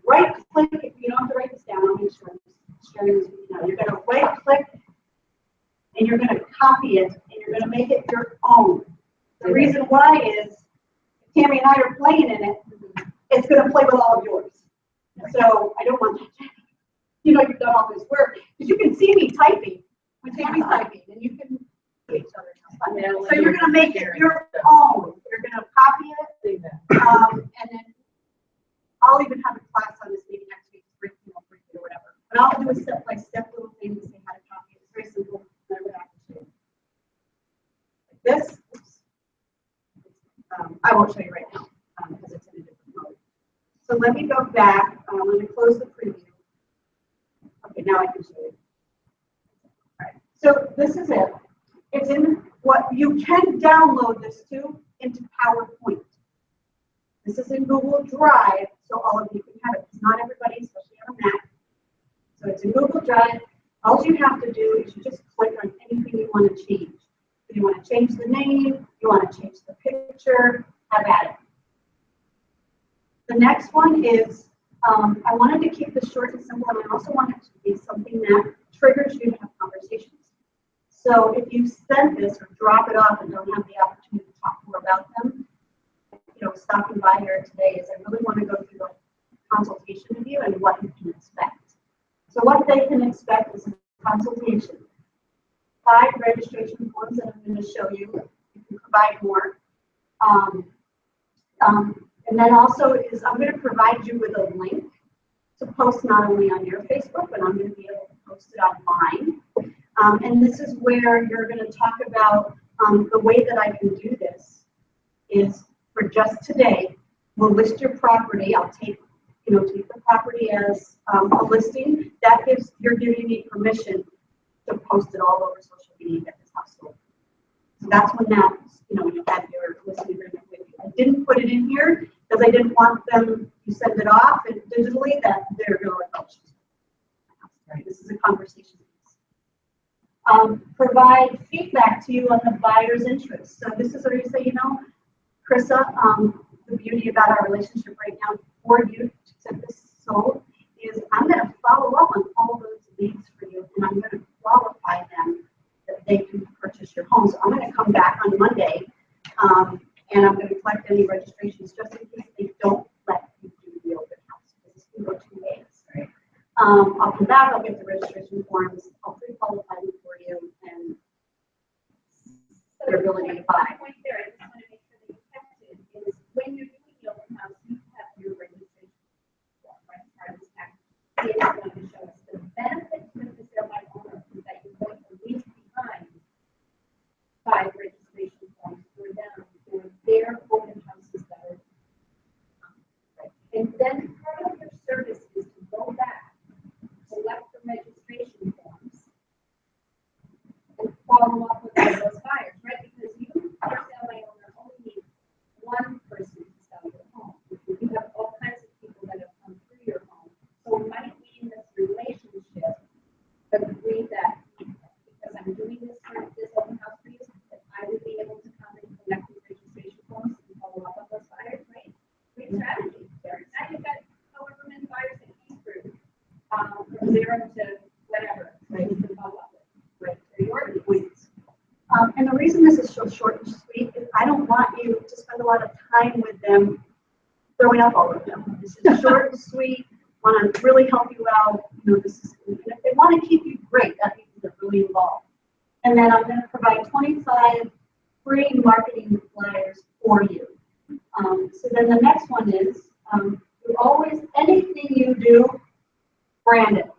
G: Right click, you don't have to write this down, I'll make sure I'm sharing this with you now. You're gonna right click, and you're gonna copy it, and you're gonna make it your own. The reason why is, Tammy and I are playing in it, it's gonna play with all of yours. So I don't want that. You've done all this work, because you can see me typing when Tammy's typing, and you can see each other. So you're gonna make it your own. You're gonna copy it, and then I'll even have a class on this maybe next week, briefly or whatever. But I'll do a step-by-step little thing to say how to copy it. It's very simple. This, I won't show you right now, because it's in a different mode. So let me go back, I'm going to close the preview. Okay, now I can show you. All right. So this is it. It's in what you can download this to into PowerPoint. This is in Google Drive, so all of you can have it. It's not everybody, especially on a Mac. So it's in Google Drive. All you have to do is you just click on anything you want to change. If you want to change the name, you want to change the picture, have at it. The next one is, I wanted to keep this short and simple, and I also want it to be something that triggers you to have conversations. So if you send this or drop it off and don't have the opportunity to talk more about them, stopping by here today is I really want to go through the consultation with you and what you can expect. So what they can expect is a consultation. 5 registration forms that I'm going to show you. You can provide more. And then also is I'm going to provide you with a link to post not only on your Facebook, but I'm going to be able to post it on mine. And this is where you're going to talk about the way that I can do this is for just today, we'll list your property. I'll take the property as a listing. You're giving me permission to post it all over social media at this household. So that's when you have your listing agreement with you. I didn't put it in here because I didn't want them to send it off and digitally that they're going to like, right. This is a conversation piece. Provide feedback to you on the buyer's interest. So this is where you say, Krista, the beauty about our relationship right now for you to get this sold is I'm going to follow up on all those leads for you, and I'm going to qualify them that they can purchase your home. So I'm going to come back on Monday, and I'm going to collect any registrations just in case they don't let you do the open house. This can go 2 ways. Right? I'll come back, I'll get the registration forms, I'll pre-qualify them for you, and their ability to buy.
E: Point there, I just 0 to whatever, right, you can follow up with.
G: Right, so your points. And the reason this is so short and sweet is I don't want you to spend a lot of time with them throwing up all over them. This is short and sweet, want to really help you out, this is, and if they want to keep you, great, that means they're really involved. And then I'm going to provide 25 free marketing flyers for you. So then the next one is, you always, anything you do, brand it.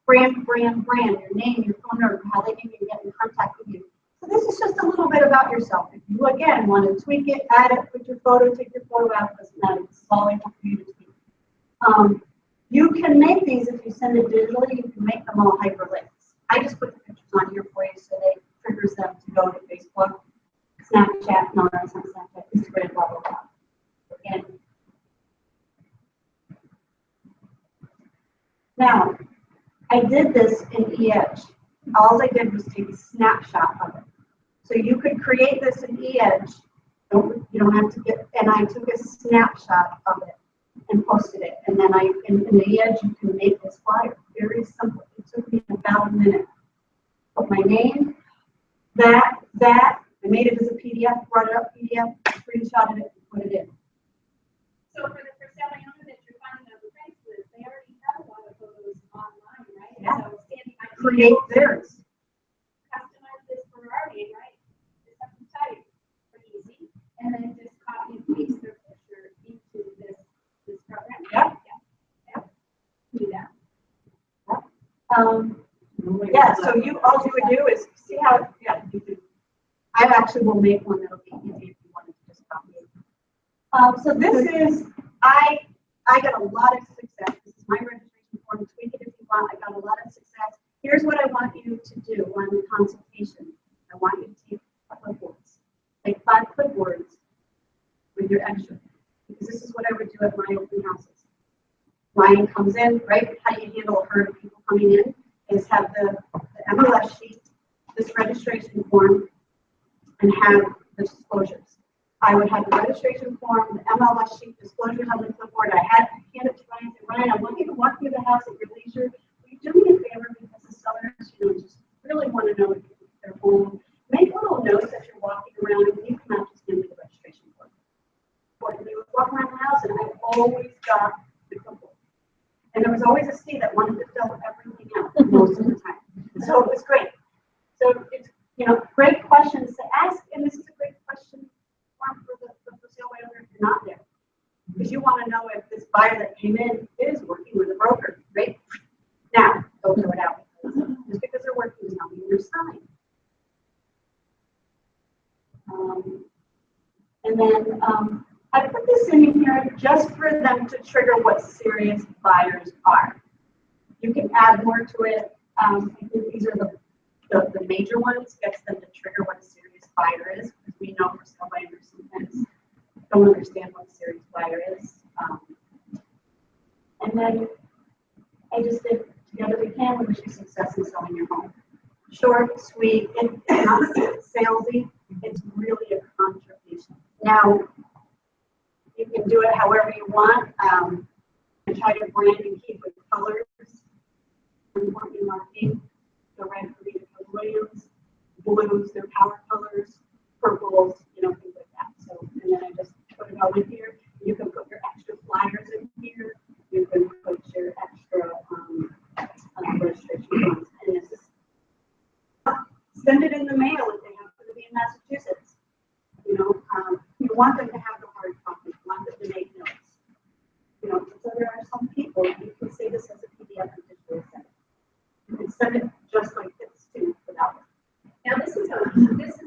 G: Brand, your name, your phone number, how they can get in contact with you. So this is just a little bit about yourself. If you, again, want to tweak it, add it, put your photo, take your photo out, doesn't matter, it's all for you to tweak. You can make these, if you send it digitally, you can make them all hyperlinks. I just put the pictures on here for you so they triggers them to go to Facebook, Snapchat, no, that's not Snapchat, Instagram, blah, blah, blah. Again. Now, I did this in Edge. All I did was take a snapshot of it. So you could create this in Edge. You don't have to get, and I took a snapshot of it and posted it. And then in the Edge, you can make this flyer. Very simple. It took me about a minute. Put my name, that, I made it as a PDF, brought it up PDF, screenshotted it, and put it in.
E: So for the for sale by owner that you're finding on the Craigslist, they already have a lot of photos online, right?
G: Yeah.
E: So Sandy, I
G: Create theirs.
E: customize this for Artie, right? Just have to type, pretty easy, and then just copy and paste their picture into this program.
G: Yep.
E: Yeah. Do that.
G: Yeah, so all you would do is see how, yeah, you do. I actually will make one that'll be easy if you wanted to just copy it. So this is, I got a lot of success. This is my registration form. Tweak it if you want. I got a lot of success. Here's what I want you to do on the consultation. I want you to take clipboards. Take 5 clipboards with your extra. Because this is what I would do at my open houses. Ryan comes in, right? How do you handle a herd of people coming in? Is have the MLS sheet, this registration form, and have the disclosures. I would have the registration form, the MLS sheet, disclosures on the clipboard. I had to hand it to Ryan and say, Ryan, I want you to walk through the house at your leisure. Will you do me a favor because the sellers, just really want to know if they're home. Make little notes as you're walking around, and you come out just hand me the registration form. But they would walk around the house, and I always got the clipboard. And there was always a Steve that wanted to fill everything out most of the time. So it was great. So it's, great questions to ask. And this is a great question for the for sale by owner if you're not there. Because you want to know if this buyer that came in is working with a broker, right? Now, don't throw it out. Just because they're working does not mean they're selling. And then I put this in here just for them to trigger what serious buyers are. You can add more to it. I think these are the major ones, gets them to trigger what a serious buyer is, because we know for sale by owners sometimes don't understand what a serious buyer is. And then I just did Together We Can, we wish you success in selling your home. Short, sweet, it's not salesy, it's really a contribution. Now, you can do it however you want. And try to brand and keep with colors. Important marking. The red for the Williams, blues, their power colors, purples, things like that. So, and then I just put it all in here. You can put your extra flyers in here. You can put your extra registration forms. And this is send it in the mail if they happen to be in Massachusetts. You want them to have the hard copy. You want them to make notes. So there are some people, you can say this as a PDF and digitally send it. You can send it just like this too, without it.
E: Now, this is a loose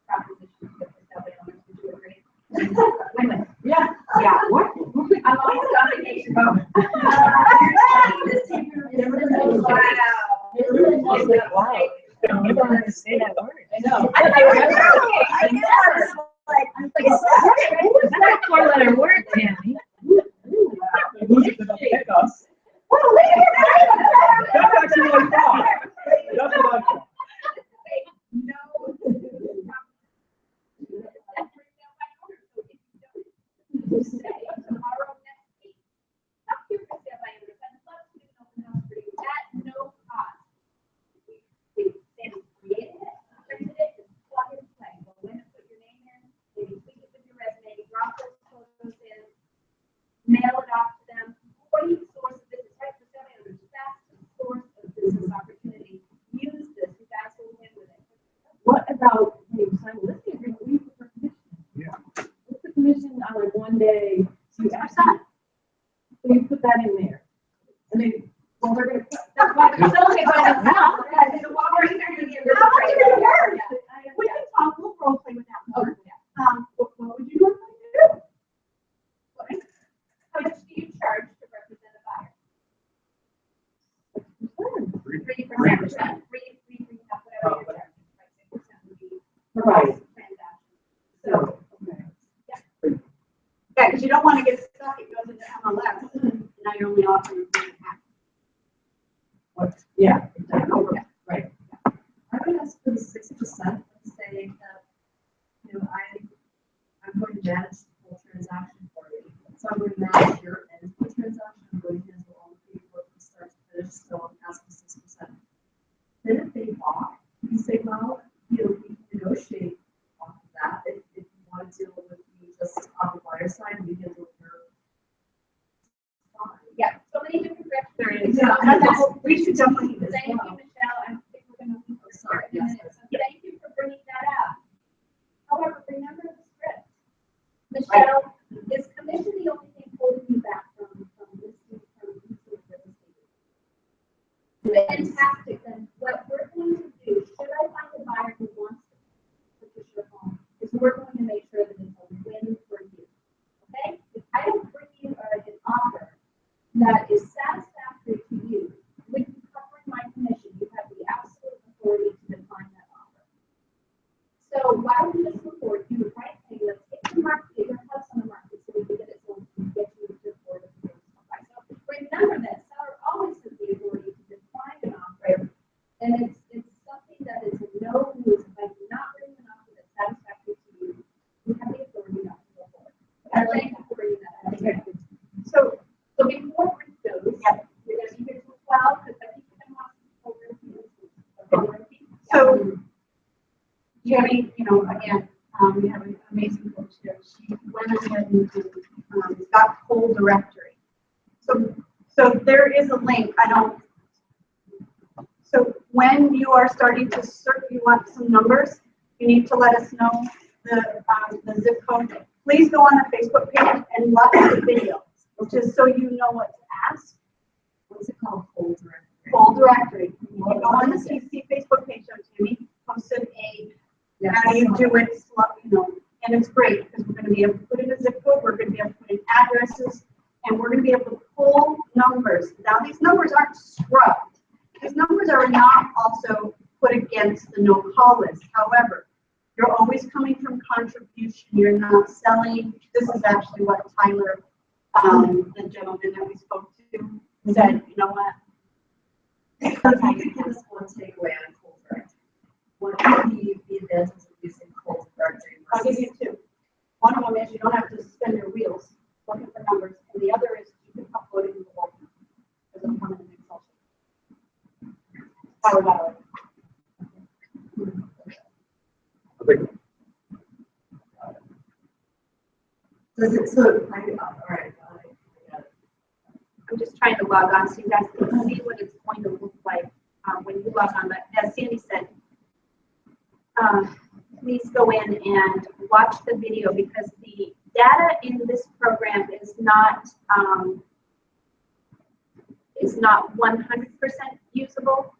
E: proposition for the sale by owners. Would you agree? Women.
G: Yeah.
E: What? I'm always on vacation.
D: Wow. You don't have to say that word.
E: I know.
H: I never.
D: That's a 4-letter word, Tammy.
F: Who's it gonna pick us?
H: Well, look at that.
F: That's actually what I thought. That's what I thought.
E: Tomorrow, next week. Not here for sale by owners. I'd love to do an open
B: about, when you sign a listing agreement, we put for commission.
F: Yeah.
B: What's the commission on like 1 day? So you ask that. So you put that in there. And then, well, they're gonna put, that's why they're selling it by themselves. And the water, they're gonna get rid of
G: How much
B: it.
G: is it worth? We can talk, we'll role play with that more. What would you normally do?
E: How much do you charge to represent a buyer? 3%. Whatever you're charging, right? 6% would be
B: Right.
E: transaction.
B: So, okay.
G: Yeah, because you don't want to get stuck, it goes into MLS, and now you're only offering.
B: Yeah.
C: Right. I would ask for the 6%, and say that, you know, I'm going to manage the whole transaction for you. So I'm going to manage your end of the transaction, I'm going to handle all the paperwork from start to finish, so I'm asking 6%. Then if they bought, you say, well, you know, we can negotiate off of that. If you want to deal with me just on the buyer side, we handle your.
E: Yeah, so many different directions.
G: Yeah, we should definitely. do this.
E: Thank you, Michelle. I think we're gonna leave this here in a minute. So thank you for bringing that up. However, remember the script. Michelle, is commission the only thing holding you back from listing, from using real estate? Fantastic, then what we're going to do, should I find a buyer who wants to purchase your home, is we're going to make sure that it's a win for you. Okay? If I don't bring you an offer that is satisfactory to you, with covering my commission, you have the absolute authority to decline that offer. So why don't we just move forward, do the right thing, let's get the market, get your house on the market, so we can get it sold and get you to afford it. So remember that seller always has the authority to decline an offer, and it's something that is no news. If I do not bring an offer that's satisfactory to you, you have the authority not to go forward. I like to bring that up.
G: Okay.
E: So before Rick goes, you're gonna be here till 12, because I think you're gonna want to.
G: So, Jerry, you know, again, we have an amazing coach here. She went ahead and got whole directory. So there is a link. So when you are starting to search, you want some numbers, you need to let us know the zip code. Please go on our Facebook page and watch the video, just so you know what to ask.
C: What's it called? Whole directory.
G: Full directory. You go on the CC Facebook page, so Tammy posted how do you do it, you know, and it's great, because we're gonna be able to put in a zip code, we're gonna be able to put in addresses, and we're gonna be able to pull numbers. Now, these numbers aren't scrubbed. These numbers are not also put against the no-call list. However, you're always coming from contribution, you're not selling. This is actually what Tyler, the gentleman that we spoke to, said, you know what?
C: So if you could give us one takeaway on cold directory. What would be the advantages of using cold directory
G: I'll give
C: versus?
G: you two. One of them is you don't have to spin your wheels looking for numbers, and the other is you can upload it to the wall. As a permanent Excel sheet. Power that way.
F: I think,
C: Does it, so, all right,
A: I'm just trying to log on so you guys can see what it's going to look like when you log on. But as Sandy said, please go in and watch the video, because the data in this program is not 100% usable.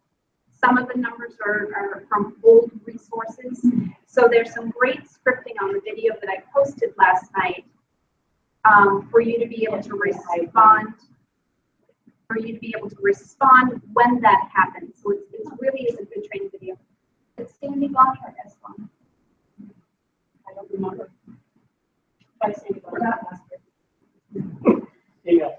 A: Some of the numbers are from old resources. So there's some great scripting on the video that I posted last night for you to be able to respond. When that happens. So it really is a good training video. It's Sandy Blanchard as well.
G: I don't remember. Try to say it like that last year.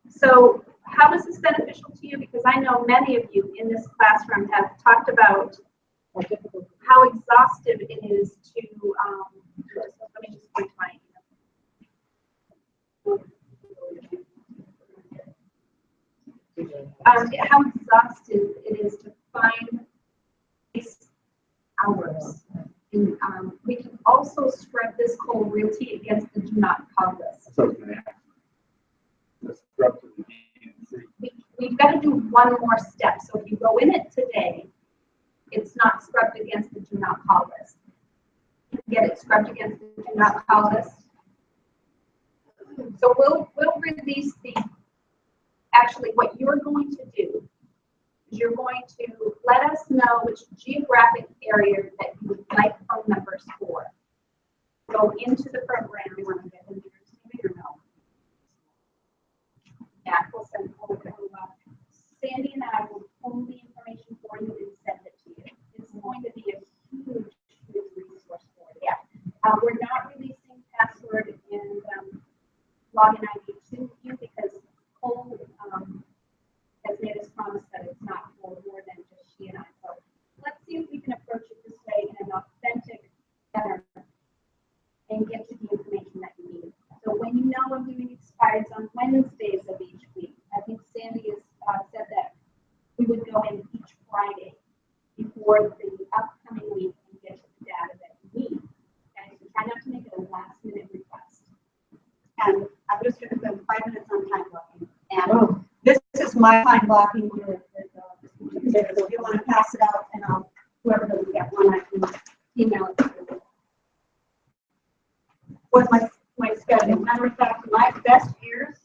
A: So how is this beneficial to you? Because I know many of you in this classroom have talked about how exhaustive it is to, let me just point to my how exhaustive it is to find hours. And we can also scrub this whole realty against the do not call list.
F: so it's gonna happen. Let's drop to the DNC.
A: We've got to do one more step. So if
G: if you go in it today, it's not scrubbed against the do not call list. You can get it scrubbed against the do not call list.
A: So we'll release the, actually what you're going to do is you're going to let us know which geographic area that you would like phone numbers for. Go into the program. You want to get in there or no? Yeah, we'll send Sandy and I will pull the information for you and send it to you. It's going to be a huge, huge resource for you. Yeah. We're not releasing password and login ID to you because Cole has made us promise that it's not for more than just she and I. So let's see if we can approach it this way in an authentic manner and get you the information that you need. So when you know I'm doing expires on Wednesdays of each week, I think Sandy has said that we would go in each Friday before the upcoming week and get you the data that you need. Okay, so try not to make it a last minute request.
G: And I'm just gonna spend 5 minutes on time blocking. And this is my time blocking here. If you wanna pass it out and whoever doesn't get one, I can email it to you. What's my schedule? Matter of fact, my best years,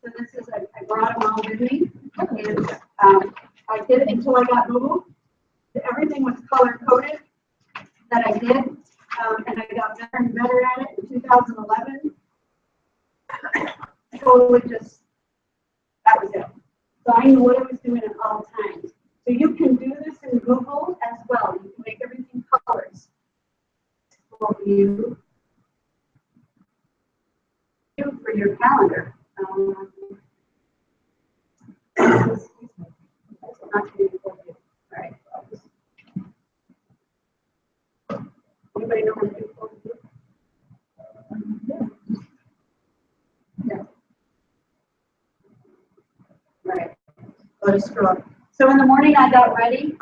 G: so this is, I brought them all with me. And I did it until I got Google. Everything was color coded that I did. And I got better and better at it in 2011. Totally just, that was it. So I knew what I was doing at all times. So you can do this in Google as well. You can make everything colors for you for your calendar. Excuse me. Not to be before you. All right. Anybody know how to do before you? No. Right. Go to scroll. So in the morning, I got ready.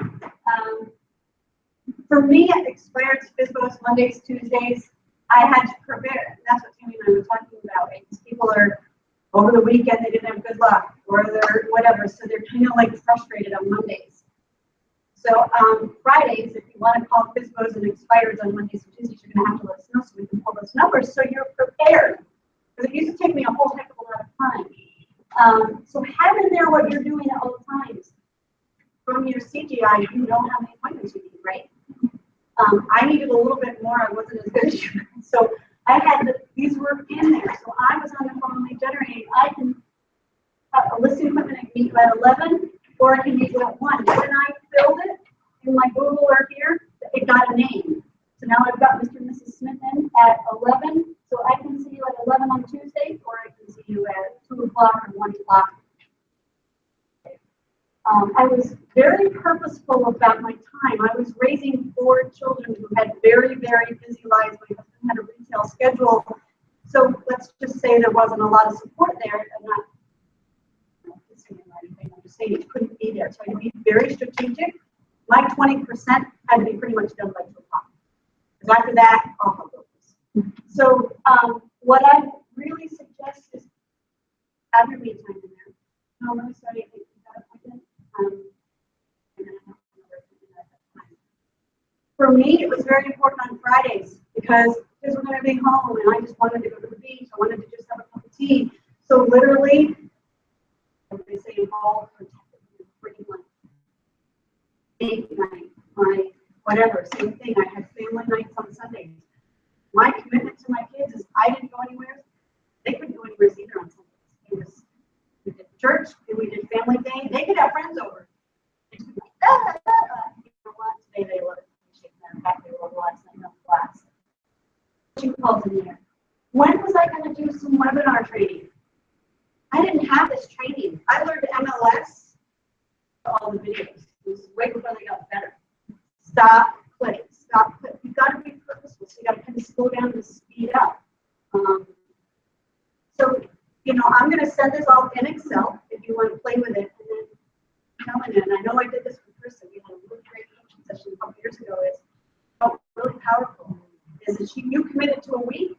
G: For me, it expired FSBOs Mondays, Tuesdays. I had to prepare. That's what Tammy and I were talking about. Right? People are over the weekend, they didn't have good luck, or they're whatever, so they're kind of like frustrated on Mondays. So Fridays, if you want to call FSBOs and expires on Mondays and Tuesdays, you're going to have to let us know so we can pull those numbers so you're prepared. Because it used to take me a whole heck of a lot of time. So have in there what you're doing at all times. From your CGI, you know how many appointments you need, right? I needed a little bit more. I wasn't as good as you. So I had these were in there. So I was on the phone like generating. I can a listing appointment I can meet you at 11, or I can meet you at 1. When I filled it in my Google Earth here, it got a name. So now I've got Mr. and Mrs. Smith in at 11. So I can see you at 11 on Tuesday, or I can see you at 2 o'clock or 1 o'clock. I was very purposeful about my time. I was raising 4 children who had very, very busy lives. My husband had a retail schedule. So let's just say there wasn't a lot of support there. I'm not saying anything, I'm just saying it couldn't be there. So I had to be very strategic. My 20% had to be pretty much done by 2 o'clock. Because after that, off I go. So what I really suggest is have your me time in there. No, let me start at 8. For me, it was very important on Fridays because kids were going to be home and I just wanted to go to the beach. I wanted to just have a cup of tea. So literally, they say all protected, pretty much. Date night, my whatever, same thing. I had family nights on Sundays. My commitment to my kids is I didn't go anywhere. They couldn't go anywhere either on Sundays. It was we did church, and we did family day. They could have friends over. You know what? Today they love it. In fact, they were last night, no class. 2 calls in there. When was I going to do some webinar training? I didn't have this training. I learned MLS, all the videos. It was way before they got better. Stop, click, stop, click. You've got to be purposeful. So you got to kind of slow down and speed up. So, you know, I'm going to send this all in Excel if you want to play with it. And then tell me, and I know I did this with Krista. We had a really great coaching session a couple years ago. It's really powerful. Is that you committed to a week?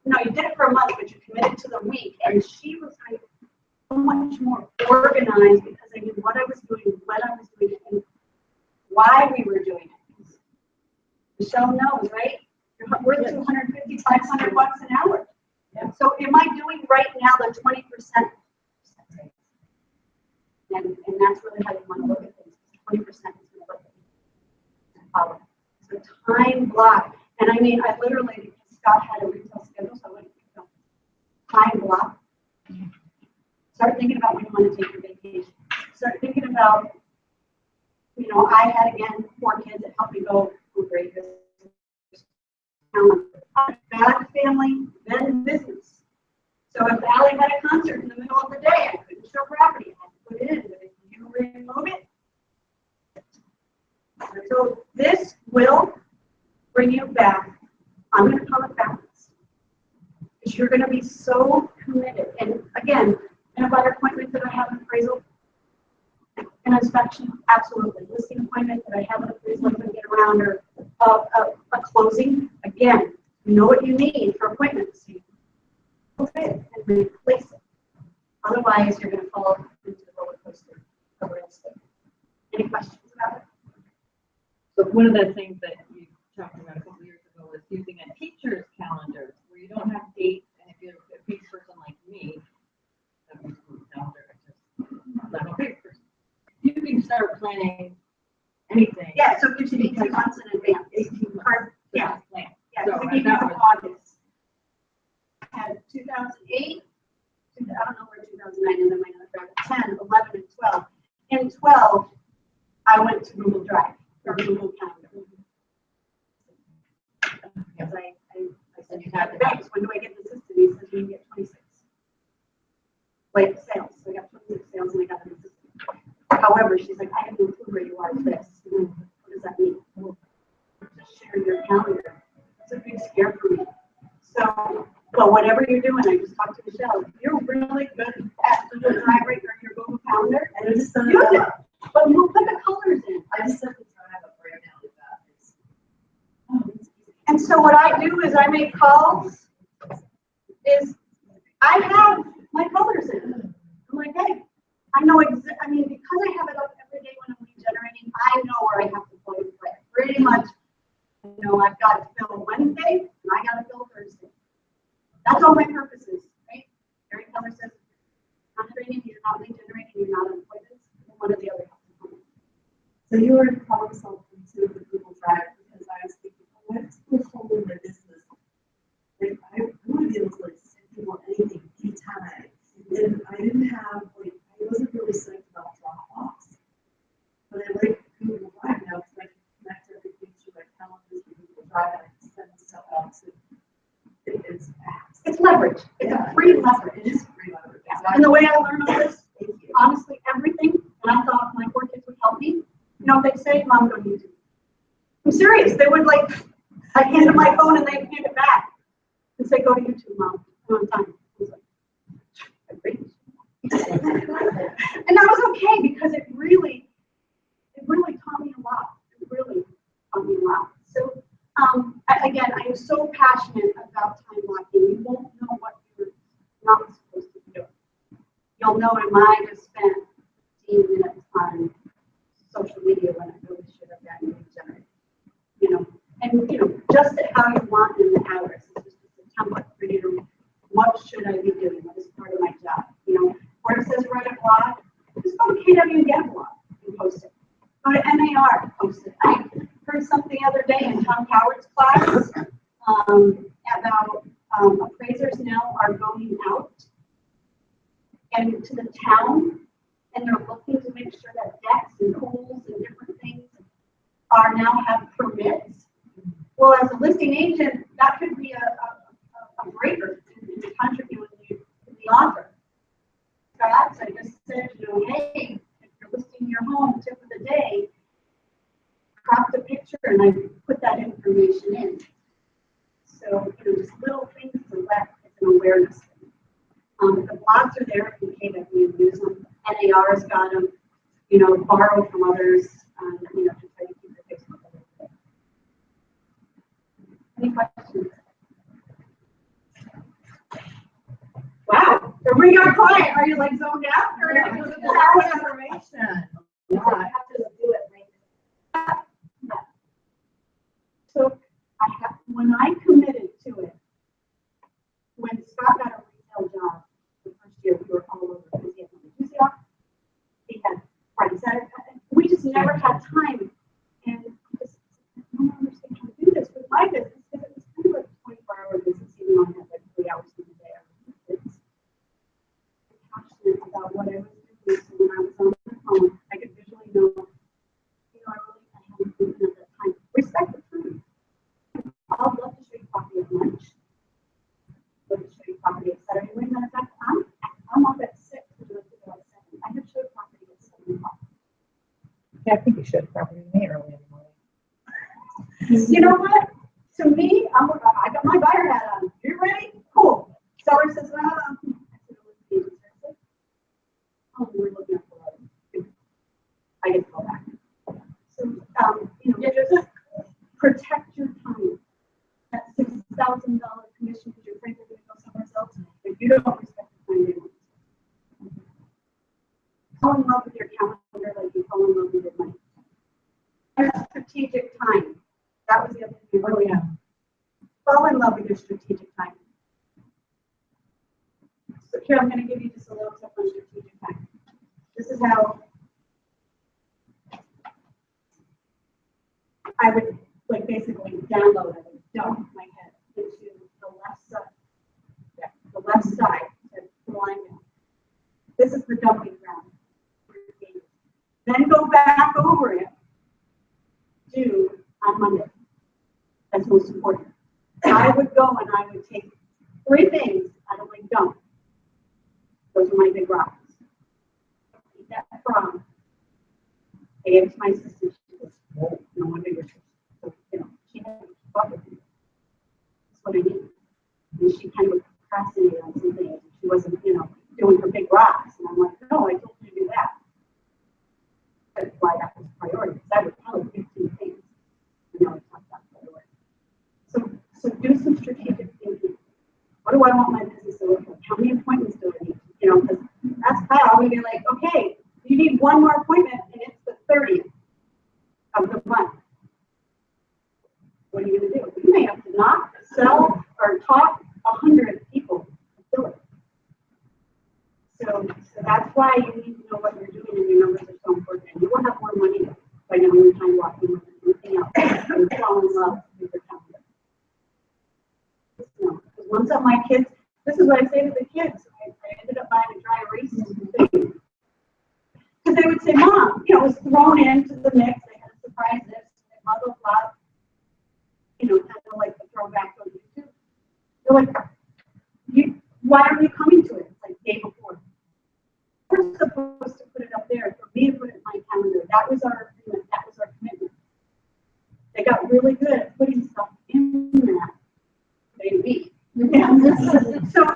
G: No, you did it for a month, but you committed to the week. And she was like, so much more organized because I knew what I was doing, when I was doing it, and why we were doing it. Michelle knows, right? You're worth $250, $500 an hour. So am I doing right now the 20%? And that's really how you want to look at things. 20% is going to look at it. So time block. And I mean, I literally, Scott had a retail schedule, so I went, time block. Start thinking about when you want to take your vacation. Start thinking about, I had, again, 4 kids that helped me go through great business. Bad family, then business. So if Allie had a concert in the middle of the day, I couldn't show property. I had to put it in, but if you remove it. So this will bring you back. I'm going to call it balance. Because you're going to be so committed. And again, in a buyer appointment that I have an appraisal, an inspection, absolutely. Listing appointment that I have an appraisal I can get around, or a closing, again, you know what you need for appointments. You move it and replace it. Otherwise, you're going to fall into the roller coaster of real estate. Any questions about it?
B: So one of the things that you talked about a couple years ago was using a teacher's calendar where you don't have dates, and if you're a big person like me, calendar, I'm a big person. You can start planning anything.
G: Yeah, so it gives you 18 months in advance.
B: 18 months.
G: Or, yeah.
B: Plan.
G: Yeah,
B: So
G: so we gave you
B: that
G: from
B: was-
G: August. I had 2008, I don't know where 2009 is, I might not grab it, 10, 11, and 12. In 12, I went to Google Drive, or Google Calendar. Because I said, you have the banks, when do I get the system? He said, you get 26. Like sales, so I got 26 sales and I got the system. However, she's like, I have no clue where you are with this. What does that mean? Just share your calendar. It's a big scare for me. So, well, whatever you're doing, I just talked to Michelle. You're really good at Google Drive or your Google Calendar,
H: And I just don't
G: use it.
H: know.
G: But you put the colors in.
H: I just have to drive up right now with that.
G: And so what I do is I make calls. Is I have my colors in. I'm like, hey, I know because I have it up every day when I'm lead generating. I know where I have to plug and play. Pretty much, I've got to fill Wednesday and I got to fill Thursday. That's all my purpose is, right? Gary Keller says, not training, you're not lead generating, you're not on appointments. One or the other.
C: So you were calling something to the Google Drive because I was thinking, what's the whole in my business? Like, I want to be able to send people anything, anytime. And I didn't have, I wasn't really psyched about Dropbox. But I like Google Drive now because I can connect everything to my calendars with Google Drive and I can send stuff out to, it's fast.
G: It's leverage. It's a free leverage.
C: It is free leverage.
G: And the way I learned all this, honestly, everything, and I thought my 4 kids would help me, they'd say, Mom, go to YouTube. I'm serious. They would I'd hand them my phone and they'd hand it back and say, go to YouTube, Mom. I'm on time. I was like, agree. And that was okay because it really taught me a lot. It really taught me a lot. So, again, I am so passionate about time blocking. You won't know what you're not supposed to do. You'll know, I just spent 15 minutes on social media when I really should have gotten regenerated. And just how you want in the hours. It's just a template for you. What should I be doing? What is part of my job? Where it says write a blog, just go to KW and get a blog and post it. Go to NAR, post it. I heard something the other day in Tom Howard's class about appraisers now are going out and to the town, and they're looking to make sure that decks and pools and different things are now have permits. Well, as a listing agent, that could be a breaker in the contract with the offer. Scott, I just said, hey, if you're listing your home, tip of the day, crop the picture and I put that information in. So, just little things to let it's an awareness thing. The blogs are there if you KW use them. NAR's got them, borrow from others, to try to keep the Facebook a little bit. Any questions? Wow, there We got quiet. Are you like zoned out or?
B: Yeah,
G: anything?
B: information.
E: You don't have to do it right.
G: So when I committed to it, when Scott got a retail job, the first year we were all over because he had Monday, Tuesday off. He had Friday, Saturday. We just never had time. And I don't understand how to do this with my business because it was kind of like a 24-hour business, even though I had like 3 hours in the day. I'm passionate about what I was doing. So when I was on the phone, I could visually know, I haven't been at that time. Respect the time. I'll love to show you property at lunch. Love to show you property at Saturday. Wait a minute, I'm up at 6. Would you like to go at 7? I have showed property at 7 o'clock.
D: Yeah, I think you should probably me early in the morning.
G: You know what? To me, I got my buyer hat on. You ready? Cool. Seller says, I said, let's see. Oh, we're looking at the I get to go back. So, just protect your time. That $6,000 commission because you're afraid they're going to go somewhere else. If you don't respect the time, they won't. Fall in love with your calendar like you fall in love with your money. There's strategic time. That was the other thing. Oh, yeah. Fall in love with your strategic time. So here, I'm going to give you just a little tip on strategic time. This is how I would basically download it and dump my head into the left side. Yeah, the left side to alignment. This is the dumping ground. Then go back over it. Do on Monday. That's most important. I would go and I would take 3 things out of my dump. Those are my big rocks. Eat that from. I gave it to my assistant. She goes, "Oh, no one bigger." So, she had to keep up with me. That's what I need. And she kind of procrastinated on some things. She wasn't, doing her big rocks. And I'm like, no, I told you to do that. That's why that was priority. Because I would tell 15 things. It's not that priority. So do some strategic thinking. What do I want my business to look like? How many appointments do I need? Because that's how I'm going to be like, okay, you need 1 more appointment and it's the 30th of the month. What are you going to do? You may have to knock, sell, or talk 100 people to fill it. So that's why you need to know what you're doing and your numbers are so important. And you will have more money by knowing your time blocking with anything else and fall in love with your calendar. Because once of my kids, this is what I say to the kids. I ended up buying a dry erase thing. Because they would say, Mom, it was thrown into the mix. They had a surprise this, blah, blah, blah. Kind of like the throwback on YouTube. They're like, why are you coming to it? It's like day before. We're supposed to put it up there for me to put it in my calendar. That was our agreement. That was our commitment. They got really good at putting stuff in that. Maybe. Yeah. So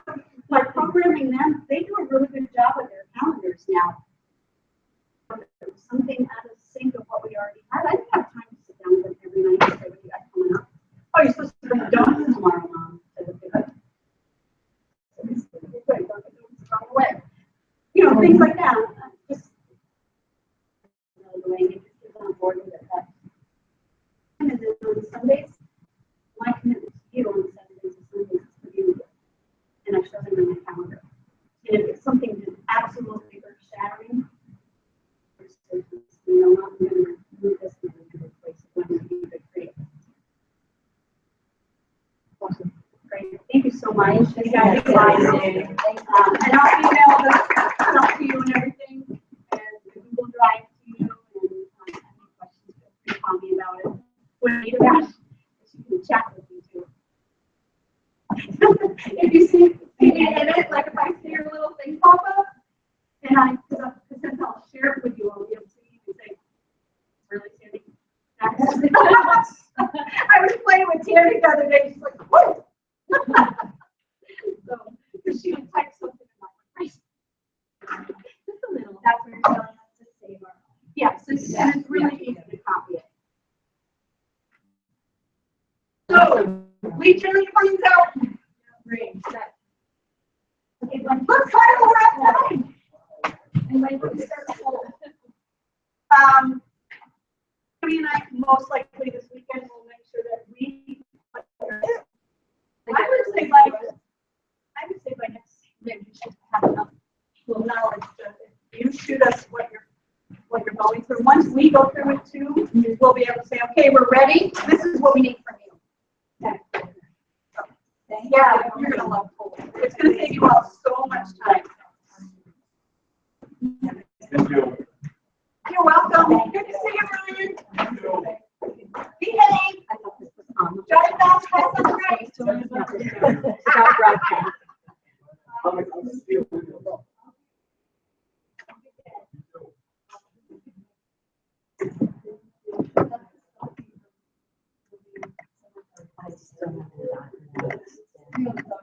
G: by programming them, they do a really good job with their calendars now. Something out of sync of what we already had. I didn't have time to sit down with them every night and say, what do you got coming up? Oh, you're supposed to bring donuts tomorrow, Mom. Things like that. Just the way you get on board with it. And then on Sundays, my commitment to you on Saturdays and Sundays is for you. And I show them in my calendar. And if it's something that's absolutely earth-shattering, I'm going to move this and replace it when we do the create. Awesome. Great. Thank you so much. You guys are amazing. And I'll email the stuff to you and everything, and Google Drive to you, and any questions, feel free to call me about it. When you dash, you can chat with me too. If you see me in it, like if I see your little thing pop up, and I put up, since I'll share it with you, I'll be able to see you and say, really, Tammy? I was playing with Tammy the other day, she's like, whoa! So she would type something in my face. Just a little. That's where you're telling us to save our money. Yeah, so and it's really easy to copy it. So, Lee Jerry comes out. Great. Okay, let's try to Tony and I, most likely this weekend, will make sure that we. I would say by next, maybe we should have enough knowledge to, if you shoot us what you're going through. Once we go through it too, we'll be able to say, okay, we're ready. This is what we need from you. Okay. Yeah, you're gonna love Poland. It's gonna save you all so much time.
F: Thank you.
G: You're welcome. Good to see you, Ryan. Behave. Drive fast, have some grace.
D: Stop broadcast.
H: I still haven't gotten it.